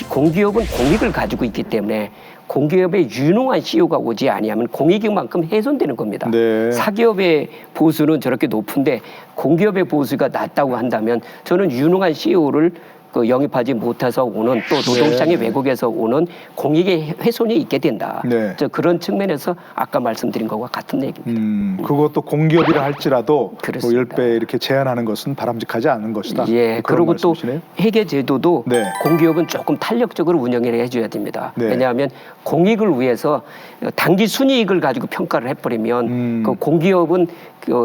공기업은 공익을 가지고 있기 때문에 공기업의 유능한 CEO가 오지 아니하면 공익만큼 훼손되는 겁니다. 네. 사기업의 보수는 저렇게 높은데 공기업의 보수가 낮다고 한다면 저는 유능한 CEO를 영입하지 못해서 오는 또 노동시장의 왜곡에서 오는 공익의 훼손이 있게 된다. 네. 그런 측면에서 아까 말씀드린 것과 같은 얘기입니다. 그것도 공기업이라 할지라도 그렇습니다. 10배 이렇게 제한하는 것은 바람직하지 않은 것이다. 예, 그런 그리고 또 말씀이시네요. 회계 제도도 네. 공기업은 조금 탄력적으로 운영을 해줘야 됩니다. 네. 왜냐하면 공익을 위해서 단기 순이익을 가지고 평가를 해버리면 그 공기업은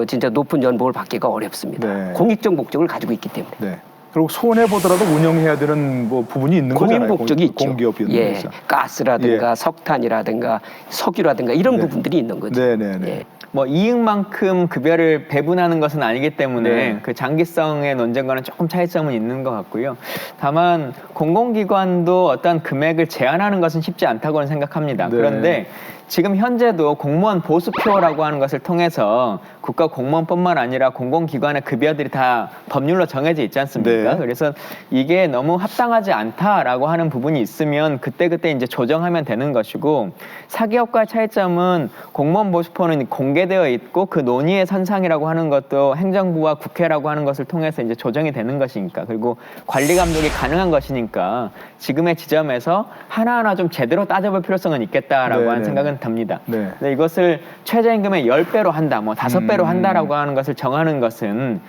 진짜 높은 연봉을 받기가 어렵습니다. 네. 공익적 목적을 가지고 있기 때문에. 네. 그리고 손해 보더라도 운영해야 되는 뭐 부분이 있는 거잖아요. 공익 목적이 있죠. 공기업이든 예, 가스라든가 석탄이라든가 석유라든가 이런 부분들이 있는 거죠. 네네네. 예. 뭐 이익만큼 급여를 배분하는 것은 아니기 때문에 네. 그 장기성의 논쟁과는 조금 차이점은 있는 것 같고요. 다만 공공기관도 어떤 금액을 제한하는 것은 쉽지 않다고는 생각합니다. 네. 그런데 지금 현재도 공무원 보수표라고 하는 것을 통해서 국가 공무원뿐만 아니라 공공기관의 급여들이 다 법률로 정해져 있지 않습니까? 네. 그래서 이게 너무 합당하지 않다라고 하는 부분이 있으면 그때그때 이제 조정하면 되는 것이고, 사기업과의 차이점은 공무원 보수표는 공개되어 있고 그 논의의 선상이라고 하는 것도 행정부와 국회라고 하는 것을 통해서 이제 조정이 되는 것이니까, 그리고 관리 감독이 가능한 것이니까 지금의 지점에서 하나하나 좀 제대로 따져볼 필요성은 있겠다라고 하는 생각은 듭니다. 네. 근데 이것을 최저임금의 10배로 한다, 뭐 5배로 한다라고 하는 것을 정하는 것은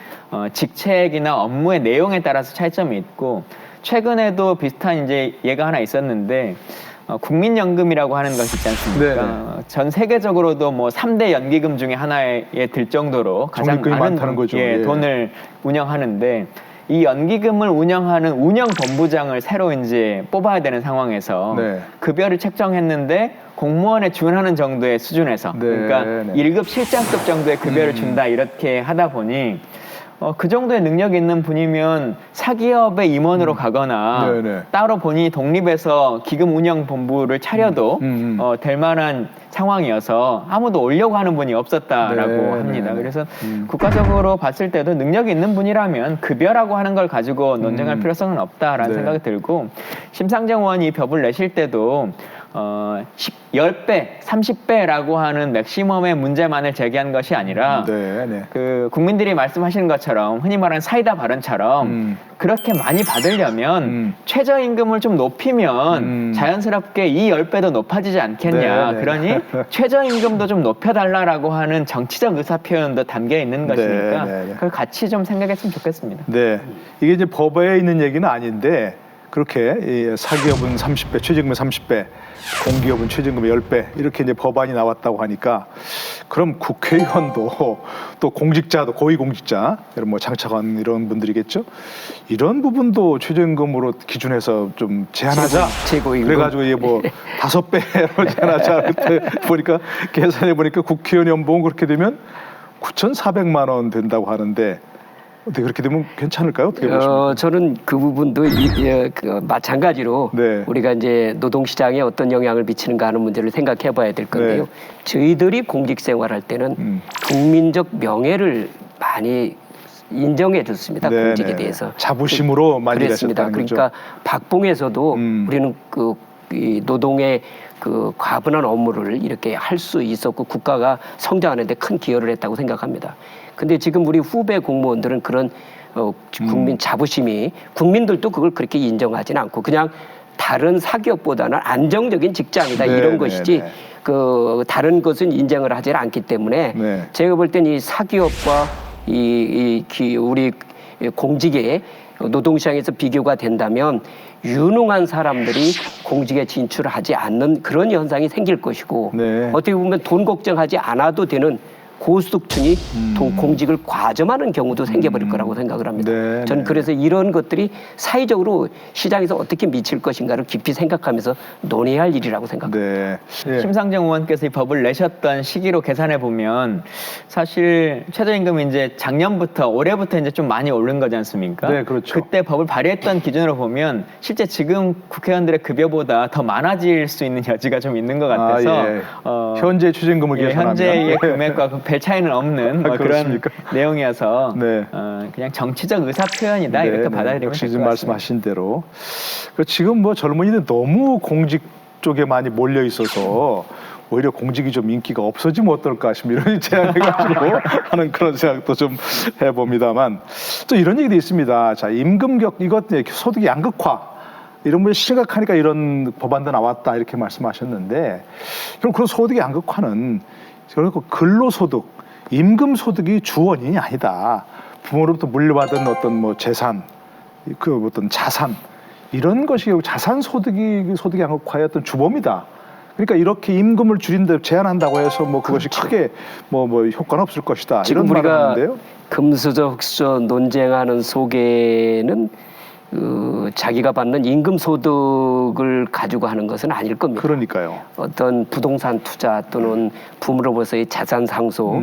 직책이나 업무의 내용에 따라서 차이점이 있고, 최근에도 비슷한 이제 예가 하나 있었는데 국민연금이라고 하는 것이 있지 않습니까? 전 세계적으로도 뭐 3대 연기금 중에 하나에 들 정도로 가장 많은 많다는 거죠. 돈을 운영하는데, 이 연기금을 운영하는 운영본부장을 새로 이제 뽑아야 되는 상황에서 급여를 책정했는데 공무원에 준하는 정도의 수준에서, 그러니까 1급 실장급 정도의 급여를 준다, 이렇게 하다 보니 그 정도의 능력이 있는 분이면 사기업의 임원으로 가거나 따로 본인이 독립해서 기금 운영 본부를 차려도 될 만한 상황이어서 아무도 오려고 하는 분이 없었다라고 합니다. 그래서 국가적으로 봤을 때도 능력이 있는 분이라면 급여라고 하는 걸 가지고 논쟁할 필요성은 없다라는 생각이 들고, 심상정 의원이 이 법을 내실 때도 10배, 30배라고 하는 맥시멈의 문제만을 제기한 것이 아니라 그 국민들이 말씀하시는 것처럼 흔히 말하는 사이다 발언처럼 그렇게 많이 받으려면 최저임금을 좀 높이면 자연스럽게 이 10배도 높아지지 않겠냐. 그러니 최저임금도 좀 높여달라고 하는 정치적 의사표현도 담겨 있는 것이니까 그걸 같이 좀 생각했으면 좋겠습니다. 네, 이게 이제 법에 있는 얘기는 아닌데 그렇게 사기업은 30배, 최저임금 30배, 공기업은 최저임금 10배 이렇게 이제 법안이 나왔다고 하니까, 그럼 국회의원도 또 공직자도 고위공직자, 뭐 장차관 이런 분들이겠죠. 이런 부분도 최저임금으로 기준해서 좀 제한하자. 최고임금. 그래가지고 이게 뭐 5배로 제한하자. 그때 보니까 계산해 보니까 국회의원 연봉 그렇게 되면 9,400만 원 된다고 하는데. 어떻게 그렇게 되면 괜찮을까요? 어떻게 보십니까? 저는 그 부분도 마찬가지로 우리가 이제 노동시장에 어떤 영향을 미치는가 하는 문제를 생각해 봐야 될 건데요. 저희들이 공직 생활할 때는 국민적 명예를 많이 인정해 줬습니다. 공직에 대해서. 자부심으로 많이 그랬습니다. 그러니까 박봉에서도 우리는 이 노동의 그 과분한 업무를 이렇게 할 수 있었고 국가가 성장하는 데 큰 기여를 했다고 생각합니다. 근데 지금 우리 후배 공무원들은 그런 국민 자부심이, 국민들도 그걸 그렇게 인정하지는 않고 그냥 다른 사기업보다는 안정적인 직장이다 이런 것이지 그 다른 것은 인정을 하지 않기 때문에 제가 볼 땐 이 사기업과 우리 공직의 노동시장에서 비교가 된다면 유능한 사람들이 공직에 진출하지 않는 그런 현상이 생길 것이고, 어떻게 보면 돈 걱정하지 않아도 되는 고소득층이 공직을 과점하는 경우도 생겨버릴 거라고 생각을 합니다. 저는 그래서 이런 것들이 사회적으로 시장에서 어떻게 미칠 것인가를 깊이 생각하면서 논의해야 할 일이라고 생각합니다. 심상정 의원께서 이 법을 내셨던 시기로 계산해 보면 사실 최저임금이 이제 작년부터 올해부터 이제 좀 많이 오른 거지 않습니까? 그때 법을 발의했던 기준으로 보면 실제 지금 국회의원들의 급여보다 더 많아질 수 있는 여지가 좀 있는 것 같아서 현재 최저임금을 계산하면 현재의 금액과 별 차이는 없는 뭐 그런 그렇습니까? 내용이어서 네. 그냥 정치적 의사 표현이다 이렇게 받아들이면 역시 될 지금 것 같습니다. 말씀하신 대로 지금 뭐 젊은이들 너무 공직 쪽에 많이 몰려 있어서 오히려 공직이 좀 인기가 없어지면 어떨까 싶은 이런 제안해가지고 하는 그런 생각도 좀 해봅니다만 또 이런 얘기도 있습니다. 자, 임금격 이것 소득 양극화 이런 문제 심각하니까 이런 법안도 나왔다 이렇게 말씀하셨는데 결국 그런 소득 양극화는 결국 근로소득, 임금소득이 주 원인이 아니다. 부모로부터 물려받은 어떤 뭐 재산, 그 어떤 자산 이런 것이 결국 자산 소득이 소득 양극화의 어떤 주범이다. 그러니까 이렇게 임금을 줄인다 제한한다고 해서 뭐 그것이 크게 뭐 효과는 없을 것이다. 지금 이런 말을 우리가 하는데요. 금수저 흑수저 논쟁하는 속에는 자기가 받는 임금 소득을 가지고 하는 것은 아닐 겁니다. 그러니까요. 어떤 부동산 투자 또는 부모로부터의 자산 상속,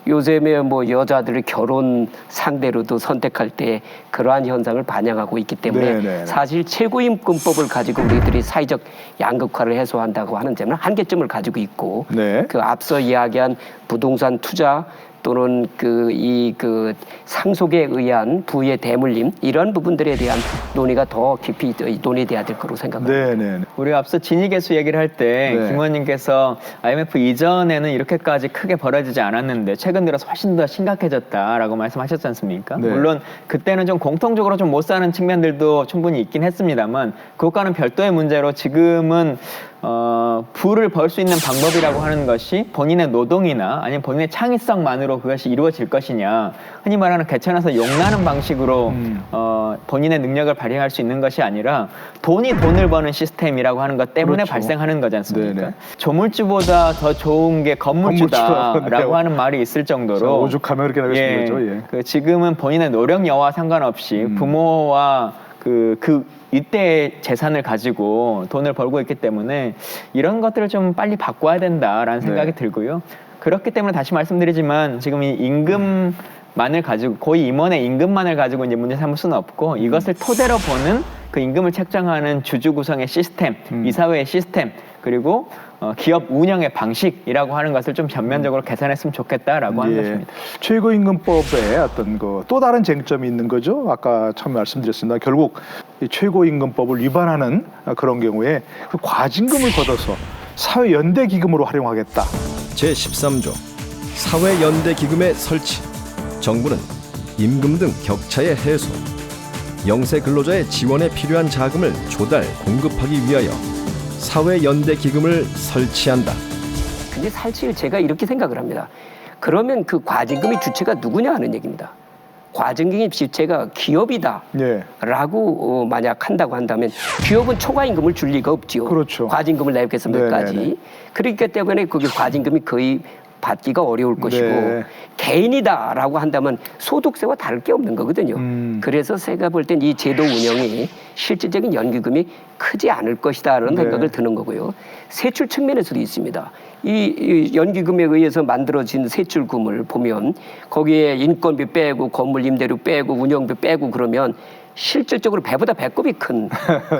요즘에 뭐 여자들이 결혼 상대로도 선택할 때 그러한 현상을 반영하고 있기 때문에 네네. 사실 최고임금법을 가지고 우리들이 사회적 양극화를 해소한다고 하는 점은 한계점을 가지고 있고 네. 그 앞서 이야기한 부동산 투자 또는 그 상속에 의한 부의 대물림 이런 부분들에 대한 논의가 더 깊이 논의돼야 될 거로 생각합니다. 네. 우리가 앞서 진위계수 얘기를 할 때 네. 김 의원님께서 IMF 이전에는 이렇게까지 크게 벌어지지 않았는데 최근 들어서 훨씬 더 심각해졌다라고 말씀하셨지 않습니까? 네. 물론 그때는 좀 공통적으로 좀 못 사는 측면들도 충분히 있긴 했습니다만 그것과는 별도의 문제로 지금은 부를 벌 수 있는 방법이라고 하는 것이 본인의 노동이나 아니면 본인의 창의성만으로 그것이 이루어질 것이냐 흔히 말하는 개천에서 용나는 방식으로 본인의 능력을 발휘할 수 있는 것이 아니라 돈이 돈을 버는 시스템이라고 하는 것 때문에 그렇죠. 발생하는 거지 않습니까? 네네. 조물주보다 더 좋은 게 건물주다라고 건물주라고 하는 말이 있을 정도로 오죽하면 그렇게 나겠습니다. 예. 그 지금은 본인의 노력 여와 상관없이 부모와 이때의 재산을 가지고 돈을 벌고 있기 때문에 이런 것들을 좀 빨리 바꿔야 된다라는 생각이 들고요. 그렇기 때문에 다시 말씀드리지만 지금 이 임금만을 가지고 고위 임원의 임금만을 가지고 이제 문제 삼을 수는 없고 이것을 토대로 보는 그 임금을 책정하는 주주 구성의 시스템, 이사회의 시스템 그리고 기업 운영의 방식이라고 하는 것을 좀 전면적으로 개선했으면 좋겠다라고 하는 것입니다. 최고임금법에 어떤 또 다른 쟁점이 있는 거죠. 아까 처음 말씀드렸습니다. 결국 이 최고임금법을 위반하는 그런 경우에 그 과징금을 걷어서 사회연대기금으로 활용하겠다. 제13조 사회연대기금의 설치. 정부는 임금 등 격차의 해소, 영세 근로자의 지원에 필요한 자금을 조달, 공급하기 위하여 사회연대기금을 설치한다. 근데 사실 제가 이렇게 생각을 합니다. 그러면 그 과징금의 주체가 누구냐 하는 얘기입니다. 과징금의 주체가 기업이다라고 만약 한다고 한다면 기업은 초과임금을 줄 리가 없지요. 그렇죠. 과징금을 내겠어 몇 가지. 그렇기 때문에 그게 과징금이 거의 받기가 어려울 것이고 개인이다라고 한다면 소득세와 다를 게 없는 거거든요. 그래서 제가 볼 땐 이 제도 운영이 실질적인 연기금이 크지 않을 것이다라는 생각을 드는 거고요. 세출 측면에서도 있습니다. 이 연기금에 의해서 만들어진 세출금을 보면 거기에 인건비 빼고 건물 임대료 빼고 운영비 빼고 그러면 실질적으로 배보다 배꼽이 큰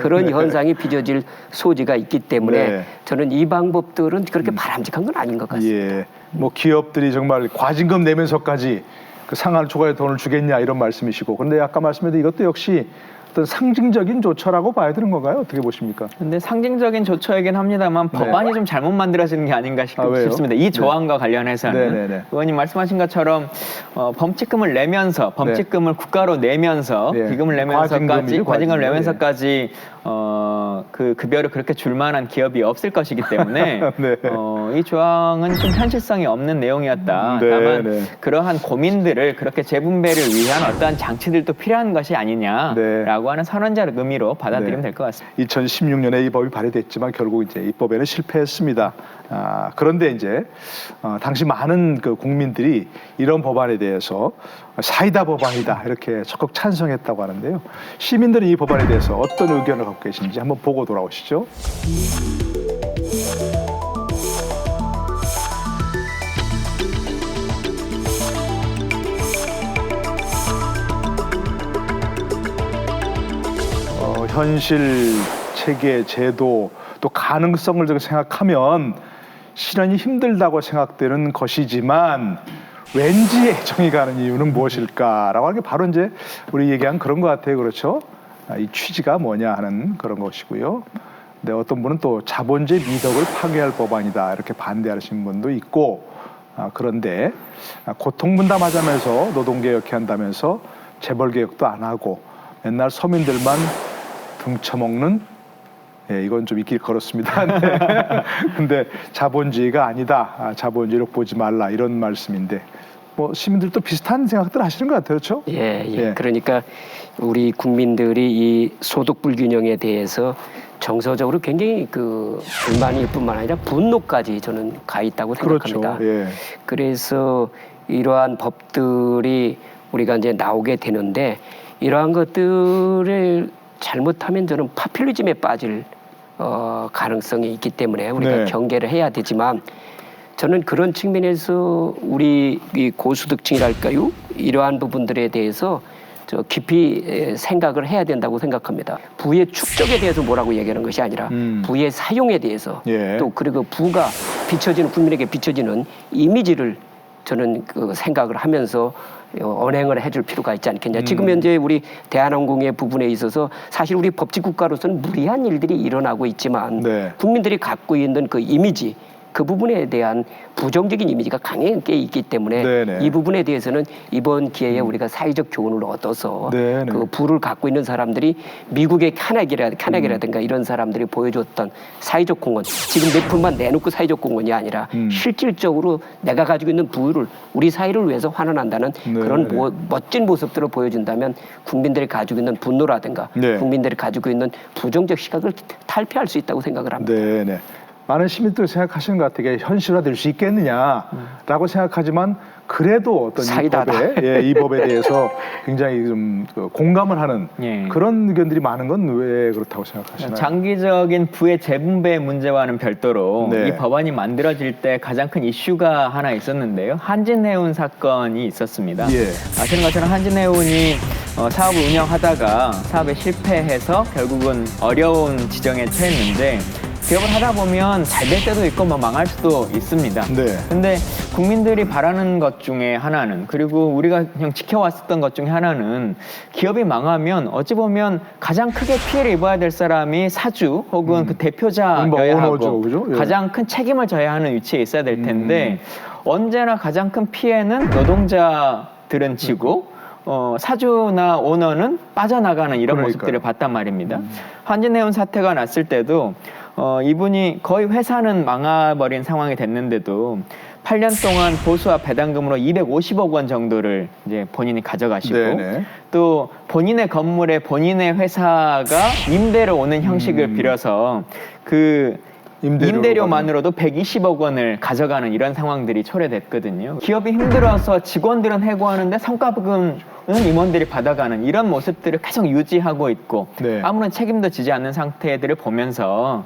그런 현상이 빚어질 소지가 있기 때문에 저는 이 방법들은 그렇게 바람직한 건 아닌 것 같습니다. 예. 뭐 기업들이 정말 과징금 내면서까지 그 상할 초과의 돈을 주겠냐 이런 말씀이시고 그런데 아까 말씀드린 이것도 역시 어떤 상징적인 조처라고 봐야 되는 건가요? 어떻게 보십니까? 근데 상징적인 조처이긴 합니다만 법안이 좀 잘못 만들어지는 게 아닌가 싶습니다. 이 조항과 관련해서는 의원님 말씀하신 것처럼 범칙금을 내면서 범칙금을 국가로 내면서 기금을 내면서까지 과징금을 내면서까지 그 급여를 그렇게 줄 만한 기업이 없을 것이기 때문에 이 조항은 좀 현실성이 없는 내용이었다. 다만 그러한 고민들을 그렇게 재분배를 위한 어떠한 장치들도 필요한 것이 아니냐라고 하는 선언적 의미로 받아들이면 될 것 같습니다. 2016년에 이 법이 발의됐지만 결국 이제 입법에는 실패했습니다. 그런데 이제 당시 많은 그 국민들이 이런 법안에 대해서 사이다 법안이다 이렇게 적극 찬성했다고 하는데요. 시민들은 이 법안에 대해서 어떤 의견을 갖고 계신지 한번 보고 돌아오시죠. 현실 체계 제도 또 가능성을 생각하면 실현이 힘들다고 생각되는 것이지만 왠지 애정이 가는 이유는 무엇일까라고 하는 게 바로 이제 우리 얘기한 그런 것 같아요. 그렇죠? 이 취지가 뭐냐 하는 그런 것이고요. 근데 어떤 분은 또 자본주의 미덕을 파괴할 법안이다 이렇게 반대하시는 분도 있고, 그런데 고통분담하자면서 노동개혁해 한다면서 재벌개혁도 안 하고 맨날 서민들만 등쳐먹는, 예, 이건 좀 있길 걸었습니다. 근데 자본주의가 아니다. 자본주의를 보지 말라 이런 말씀인데, 뭐 시민들도 비슷한 생각들 하시는 것 같아요, 그렇죠? 예. 그러니까 우리 국민들이 이 소득 불균형에 대해서 정서적으로 굉장히 그 불만일 뿐만 아니라 분노까지 저는 가 있다고 생각합니다. 그렇죠. 예. 그래서 이러한 법들이 우리가 이제 나오게 되는데, 이러한 것들을 잘못하면 저는 파퓰리즘에 빠질 가능성이 있기 때문에 우리가 네. 경계를 해야 되지만, 저는 그런 측면에서 우리 이 고소득층이랄까요? 이러한 부분들에 대해서 저 깊이 생각을 해야 된다고 생각합니다. 부의 축적에 대해서 뭐라고 얘기하는 것이 아니라 부의 사용에 대해서, 예. 또 그리고 부가 비춰지는, 국민에게 비춰지는 이미지를 저는 그 생각을 하면서 언행을 해줄 필요가 있지 않겠냐. 지금 현재 우리 대한항공의 부분에 있어서 사실 우리 법치국가로서는 무리한 일들이 일어나고 있지만, 네. 국민들이 갖고 있는 그 이미지, 그 부분에 대한 부정적인 이미지가 강하게 있기 때문에 네네. 이 부분에 대해서는 이번 기회에 우리가 사회적 교훈을 얻어서 네네. 그 부를 갖고 있는 사람들이 미국의 카네기라든가 이런 사람들이 보여줬던 사회적 공헌, 지금 뇌품만 내놓고 사회적 공헌이 아니라 실질적으로 내가 가지고 있는 부를 우리 사회를 위해서 환원한다는 그런 멋진 모습들을 보여준다면 국민들이 가지고 있는 분노라든가 네. 국민들이 가지고 있는 부정적 시각을 탈피할 수 있다고 생각을 합니다. 네네. 많은 시민들이 생각하시는 것 같아요. 이게 현실화될 수 있겠느냐라고 생각하지만, 그래도 어떤 이 법에 대해서 굉장히 좀 공감을 하는 예. 그런 의견들이 많은 건 왜 그렇다고 생각하시나요? 장기적인 부의 재분배 문제와는 별도로 네. 이 법안이 만들어질 때 가장 큰 이슈가 하나 있었는데요. 한진해운 사건이 있었습니다. 예. 아시는 것처럼 한진해운이 사업을 운영하다가 사업에 실패해서 결국은 어려운 지경에 처했는데, 기업을 하다 보면 잘 될 때도 있고 뭐 망할 수도 있습니다. 네. 근데 국민들이 바라는 것 중에 하나는, 그리고 우리가 그냥 지켜왔었던 것 중에 하나는, 기업이 망하면 어찌 보면 가장 크게 피해를 입어야 될 사람이 사주 혹은 그 대표자여야 하고 오너죠, 그죠? 예. 가장 큰 책임을 져야 하는 위치에 있어야 될 텐데 언제나 가장 큰 피해는 노동자들은 지고 사주나 오너는 빠져나가는 이런 그러니까요. 모습들을 봤단 말입니다. 한진해운 사태가 났을 때도 이분이 거의 회사는 망해버린 상황이 됐는데도 8년 동안 보수와 배당금으로 250억 원 정도를 이제 본인이 가져가시고, 네네. 또 본인의 건물에 본인의 회사가 임대로 오는 형식을 빌어서 그 임대료만으로도 120억 원을 가져가는 이런 상황들이 초래됐거든요. 기업이 힘들어서 직원들은 해고하는데 성과급은 임원들이 받아가는 이런 모습들을 계속 유지하고 있고, 네. 아무런 책임도 지지 않는 상태들을 보면서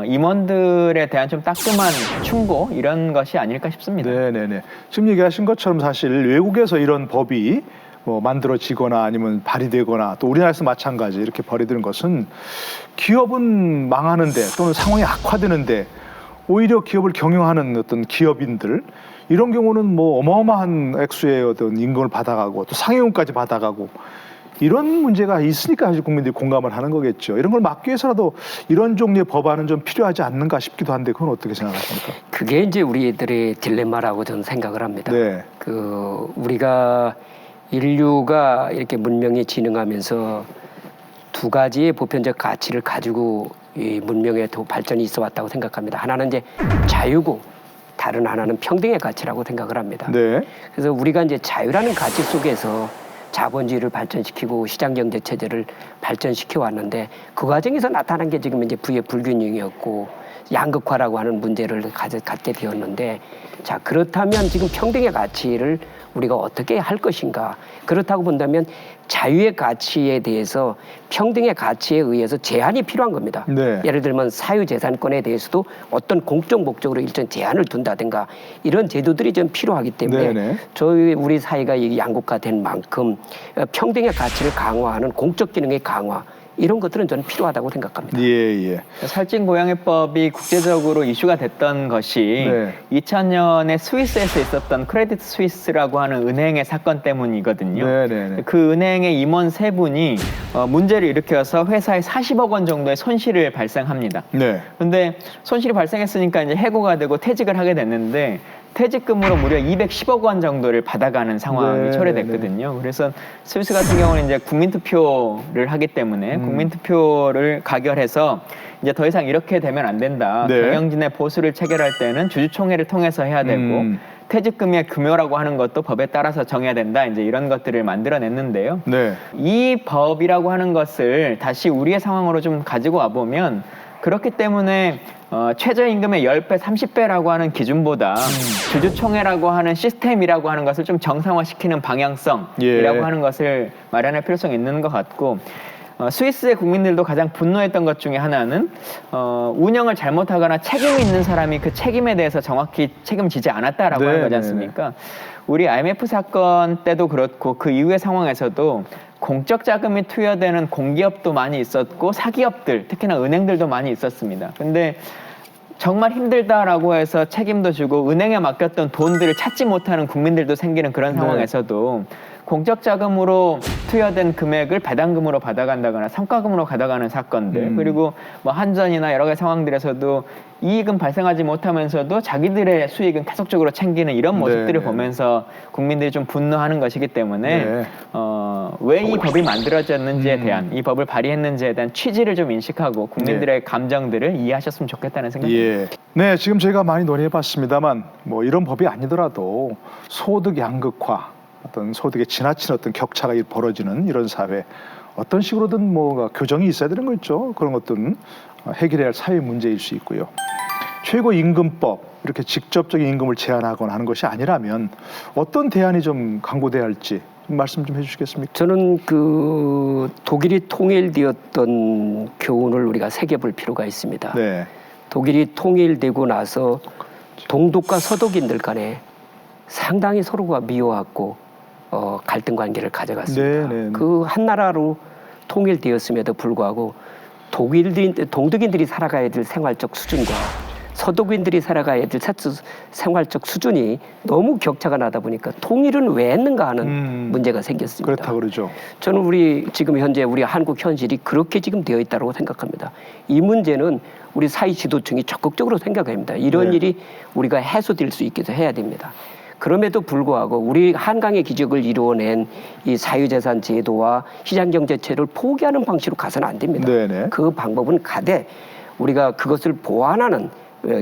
임원들에 대한 좀 따끔한 충고, 이런 것이 아닐까 싶습니다. 네네네. 지금 얘기하신 것처럼 사실 외국에서 이런 법이 뭐 만들어지거나 아니면 발의되거나, 또 우리나라에서 마찬가지 이렇게 벌이되는 것은 기업은 망하는데 또는 상황이 악화되는데 오히려 기업을 경영하는 어떤 기업인들, 이런 경우는 뭐 어마어마한 액수의 어떤 임금을 받아가고 또 상여금까지 받아가고, 이런 문제가 있으니까 사실 국민들이 공감을 하는 거겠죠. 이런 걸 막기 위해서라도 이런 종류의 법안은 좀 필요하지 않는가 싶기도 한데, 그건 어떻게 생각하십니까? 그게 이제 우리들의 딜레마라고 저는 생각을 합니다. 네. 우리가 인류가 이렇게 문명이 진흥하면서 두 가지의 보편적 가치를 가지고 이 문명의 발전이 있어 왔다고 생각합니다. 하나는 이제 자유고, 다른 하나는 평등의 가치라고 생각을 합니다. 네. 그래서 우리가 이제 자유라는 가치 속에서 자본주의를 발전시키고 시장경제 체제를 발전시켜 왔는데, 그 과정에서 나타난 게 지금 이제 부의 불균형이었고 양극화라고 하는 문제를 갖게 되었는데, 자, 그렇다면 지금 평등의 가치를 우리가 어떻게 할 것인가? 그렇다고 본다면 자유의 가치에 대해서 평등의 가치에 의해서 제한이 필요한 겁니다. 네. 예를 들면 사유재산권에 대해서도 어떤 공적 목적으로 일정 제한을 둔다든가 이런 제도들이 좀 필요하기 때문에 네네. 우리 사회가 양극화된 만큼 평등의 가치를 강화하는 공적 기능의 강화, 이런 것들은 저는 필요하다고 생각합니다. 예. 살찐고양이법이 국제적으로 이슈가 됐던 것이 네. 2000년에 스위스에서 있었던 크레디트 스위스라고 하는 은행의 사건 때문이거든요. 네. 그 은행의 임원 세 분이 문제를 일으켜서 회사에 40억 원 정도의 손실을 발생합니다. 네. 그런데 손실이 발생했으니까 이제 해고가 되고 퇴직을 하게 됐는데 퇴직금으로 무려 210억 원 정도를 받아가는 상황이 네, 초래됐거든요. 그래서 스위스 같은 경우는 이제 국민투표를 하기 때문에 국민투표를 가결해서 이제 더 이상 이렇게 되면 안 된다. 네. 경영진의 보수를 체결할 때는 주주총회를 통해서 해야 되고 퇴직금의 금요라고 하는 것도 법에 따라서 정해야 된다. 이제 이런 것들을 만들어냈는데요. 네. 이 법이라고 하는 것을 다시 우리의 상황으로 좀 가지고 와보면 그렇기 때문에 최저임금의 10배, 30배라고 하는 기준보다 주주총회라고 하는 시스템이라고 하는 것을 좀 정상화시키는 방향성이라고 하는 것을 마련할 필요성이 있는 것 같고 스위스의 국민들도 가장 분노했던 것 중에 하나는 운영을 잘못하거나 책임이 있는 사람이 그 책임에 대해서 정확히 책임지지 않았다라고 하는 거지 않습니까? 우리 IMF 사건 때도 그렇고 그 이후의 상황에서도 공적 자금이 투여되는 공기업도 많이 있었고 사기업들, 특히나 은행들도 많이 있었습니다. 근데 정말 힘들다라고 해서 책임도 주고 은행에 맡겼던 돈들을 찾지 못하는 국민들도 생기는 그런 상황에서도 공적 자금으로 투여된 금액을 배당금으로 받아간다거나 성과금으로 가져가는 사건들 그리고 뭐 한전이나 여러 가지 상황들에서도 이익은 발생하지 못하면서도 자기들의 수익은 계속적으로 챙기는 이런 모습들을 보면서 국민들이 좀 분노하는 것이기 때문에 왜 이 법이 만들어졌는지에 대한 이 법을 발의했는지에 대한 취지를 좀 인식하고 국민들의 감정들을 이해하셨으면 좋겠다는 생각입니다. 네, 지금 저희가 많이 논의해봤습니다만 뭐 이런 법이 아니더라도 소득 양극화, 어떤 소득의 지나친 어떤 격차가 벌어지는 이런 사회, 어떤 식으로든 뭐가 교정이 있어야 되는 거죠. 그런 것들은 해결해야 할 사회 문제일 수 있고요. 최고임금법, 이렇게 직접적인 임금을 제한하거나 하는 것이 아니라면 어떤 대안이 좀 강구돼야 할지 말씀 좀 해주시겠습니까? 저는 그 독일이 통일되었던 교훈을 우리가 새겨볼 필요가 있습니다. 네. 독일이 통일되고 나서 동독과 서독인들 간에 상당히 서로가 미워하고 갈등 관계를 가져갔습니다. 그 한 나라로 통일되었음에도 불구하고 동독인들이 살아가야 될 생활적 수준과 서독인들이 살아가야 될 생활적 수준이 너무 격차가 나다 보니까 통일은 왜 했는가 하는 문제가 생겼습니다. 그렇다고 그러죠. 저는 지금 현재 우리 한국 현실이 그렇게 지금 되어 있다고 생각합니다. 이 문제는 우리 사회 지도층이 적극적으로 생각해야 합니다. 이런 일이 우리가 해소될 수 있게 해야 됩니다. 그럼에도 불구하고 우리 한강의 기적을 이루어낸 이 사유재산 제도와 시장경제체를 포기하는 방식으로 가서는 안 됩니다. 그 방법은 가되 우리가 그것을 보완하는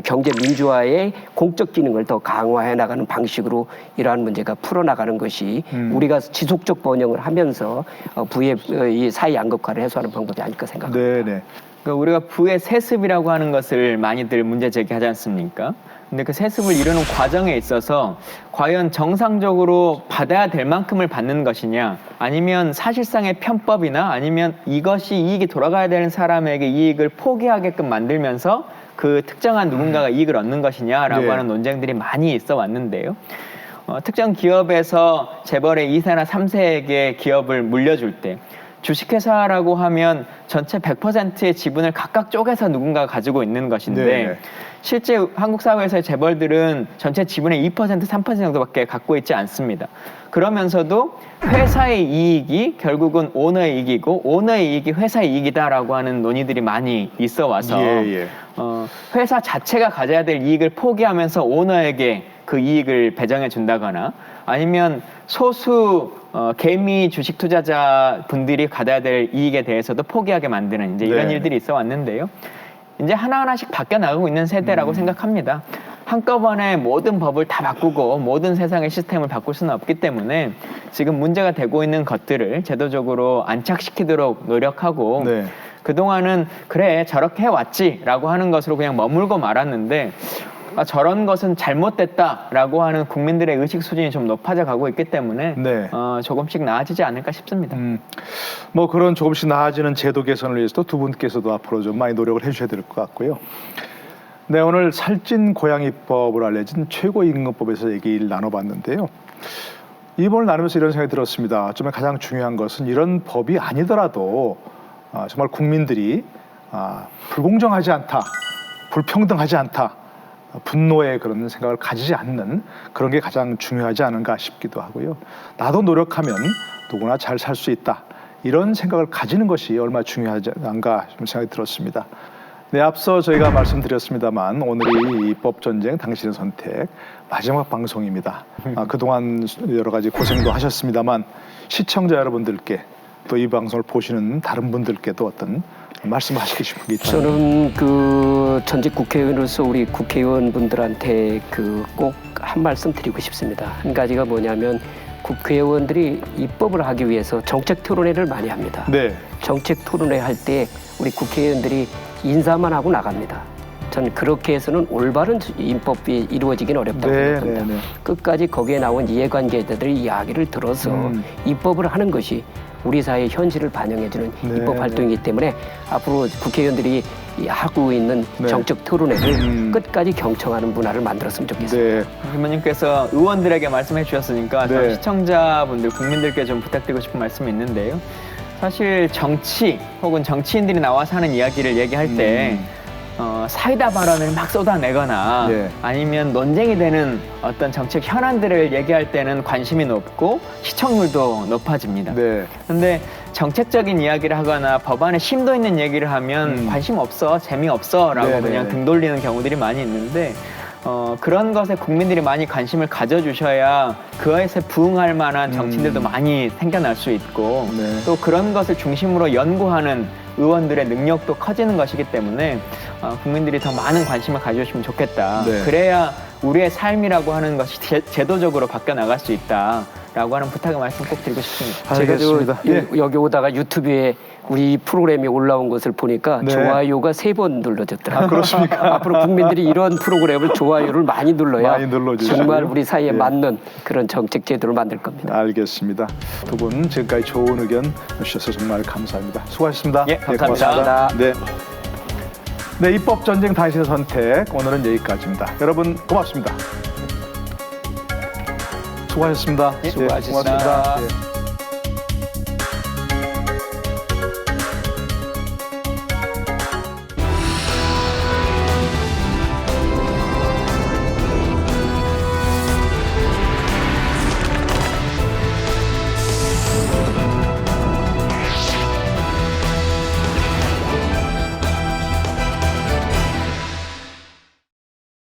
경제 민주화의 공적 기능을 더 강화해 나가는 방식으로 이러한 문제가 풀어나가는 것이 우리가 지속적 번영을 하면서 부의 이 사회 양극화를 해소하는 방법이 아닐까 생각합니다. 그러니까 우리가 부의 세습이라고 하는 것을 많이들 문제 제기하지 않습니까? 근데 그 세습을 이루는 과정에 있어서 과연 정상적으로 받아야 될 만큼을 받는 것이냐 아니면 사실상의 편법이나 아니면 이것이 이익이 돌아가야 되는 사람에게 이익을 포기하게끔 만들면서 그 특정한 누군가가 이익을 얻는 것이냐라고 하는 논쟁들이 많이 있어 왔는데요. 특정 기업에서 재벌의 2세나 3세에게 기업을 물려줄 때 주식회사라고 하면 전체 100%의 지분을 각각 쪼개서 누군가가 가지고 있는 것인데 실제 한국 사회에서의 재벌들은 전체 지분의 2%, 3% 정도밖에 갖고 있지 않습니다. 그러면서도 회사의 이익이 결국은 오너의 이익이고 오너의 이익이 회사의 이익이다라고 하는 논의들이 많이 있어 와서 회사 자체가 가져야 될 이익을 포기하면서 오너에게 그 이익을 배정해 준다거나 아니면 소수 개미 주식 투자자 분들이 가져야 될 이익에 대해서도 포기하게 만드는 이제 이런 일들이 있어 왔는데요. 이제 하나하나씩 바뀌어 나가고 있는 세대라고 생각합니다. 한꺼번에 모든 법을 다 바꾸고 모든 세상의 시스템을 바꿀 수는 없기 때문에 지금 문제가 되고 있는 것들을 제도적으로 안착시키도록 노력하고 그동안은 그래 저렇게 해왔지라고 하는 것으로 그냥 머물고 말았는데 저런 것은 잘못됐다라고 하는 국민들의 의식 수준이 좀 높아져 가고 있기 때문에 조금씩 나아지지 않을까 싶습니다. 뭐 그런 조금씩 나아지는 제도 개선을 위해서도 두 분께서도 앞으로 좀 많이 노력을 해주셔야 될 것 같고요. 네, 오늘 살찐 고양이법으로 알려진 최고임금법에서 얘기를 나눠봤는데요. 이 부분을 나누면서 이런 생각이 들었습니다. 좀 가장 중요한 것은 이런 법이 아니더라도 정말 국민들이 불공정하지 않다, 불평등하지 않다, 분노의 그런 생각을 가지지 않는 그런 게 가장 중요하지 않은가 싶기도 하고요. 나도 노력하면 누구나 잘 살 수 있다. 이런 생각을 가지는 것이 얼마나 중요하지 않은가 좀 생각이 들었습니다. 네, 앞서 저희가 말씀드렸습니다만 오늘이 입법전쟁 당신의 선택 마지막 방송입니다. 그동안 여러 가지 고생도 하셨습니다만 시청자 여러분들께 또 이 방송을 보시는 다른 분들께도 어떤 말씀하시고 싶은 게 있다면. 저는 그 전직 국회의원으로서 우리 국회의원분들한테 꼭 한 말씀 드리고 싶습니다. 한 가지가 뭐냐면 국회의원들이 입법을 하기 위해서 정책 토론회를 많이 합니다. 네. 정책 토론회 할 때 우리 국회의원들이 인사만 하고 나갑니다. 저는 그렇게 해서는 올바른 입법이 이루어지긴 어렵다고 생각합니다. 끝까지 거기에 나온 이해관계자들의 이야기를 들어서 입법을 하는 것이 우리 사회의 현실을 반영해주는 입법 활동이기 때문에 앞으로 국회의원들이 하고 있는 정책 토론회를 끝까지 경청하는 문화를 만들었으면 좋겠습니다. 의원님께서 의원들에게 말씀해 주셨으니까 시청자분들, 국민들께 좀 부탁드리고 싶은 말씀이 있는데요. 사실 정치 혹은 정치인들이 나와서 하는 이야기를 얘기할 때 사이다 발언을 막 쏟아내거나 아니면 논쟁이 되는 어떤 정책 현안들을 얘기할 때는 관심이 높고 시청률도 높아집니다. 그런데 정책적인 이야기를 하거나 법안에 심도 있는 얘기를 하면 관심 없어, 재미없어 라고 그냥 등 돌리는 경우들이 많이 있는데 그런 것에 국민들이 많이 관심을 가져주셔야 그것에 부응할 만한 정치인들도 많이 생겨날 수 있고 또 그런 것을 중심으로 연구하는 의원들의 능력도 커지는 것이기 때문에 국민들이 더 많은 관심을 가져주시면 좋겠다. 그래야 우리의 삶이라고 하는 것이 제도적으로 바뀌어 나갈 수 있다라고 하는 부탁의 말씀 꼭 드리고 싶습니다. 알겠습니다. 제가 여기 오다가 유튜브에 우리 프로그램이 올라온 것을 보니까 좋아요가 3번 눌러졌더라고요. 그렇습니까? 앞으로 국민들이 이런 프로그램을 좋아요를 많이 눌러야 정말 우리 사회에 맞는 그런 정책 제도를 만들 겁니다. 알겠습니다. 두 분 지금까지 좋은 의견 주셔서 정말 감사합니다. 수고하셨습니다. 감사합니다. 네, 입법전쟁 당신의 선택 오늘은 여기까지입니다. 여러분 고맙습니다. 수고하셨습니다. 수고하셨습니다. 고맙습니다.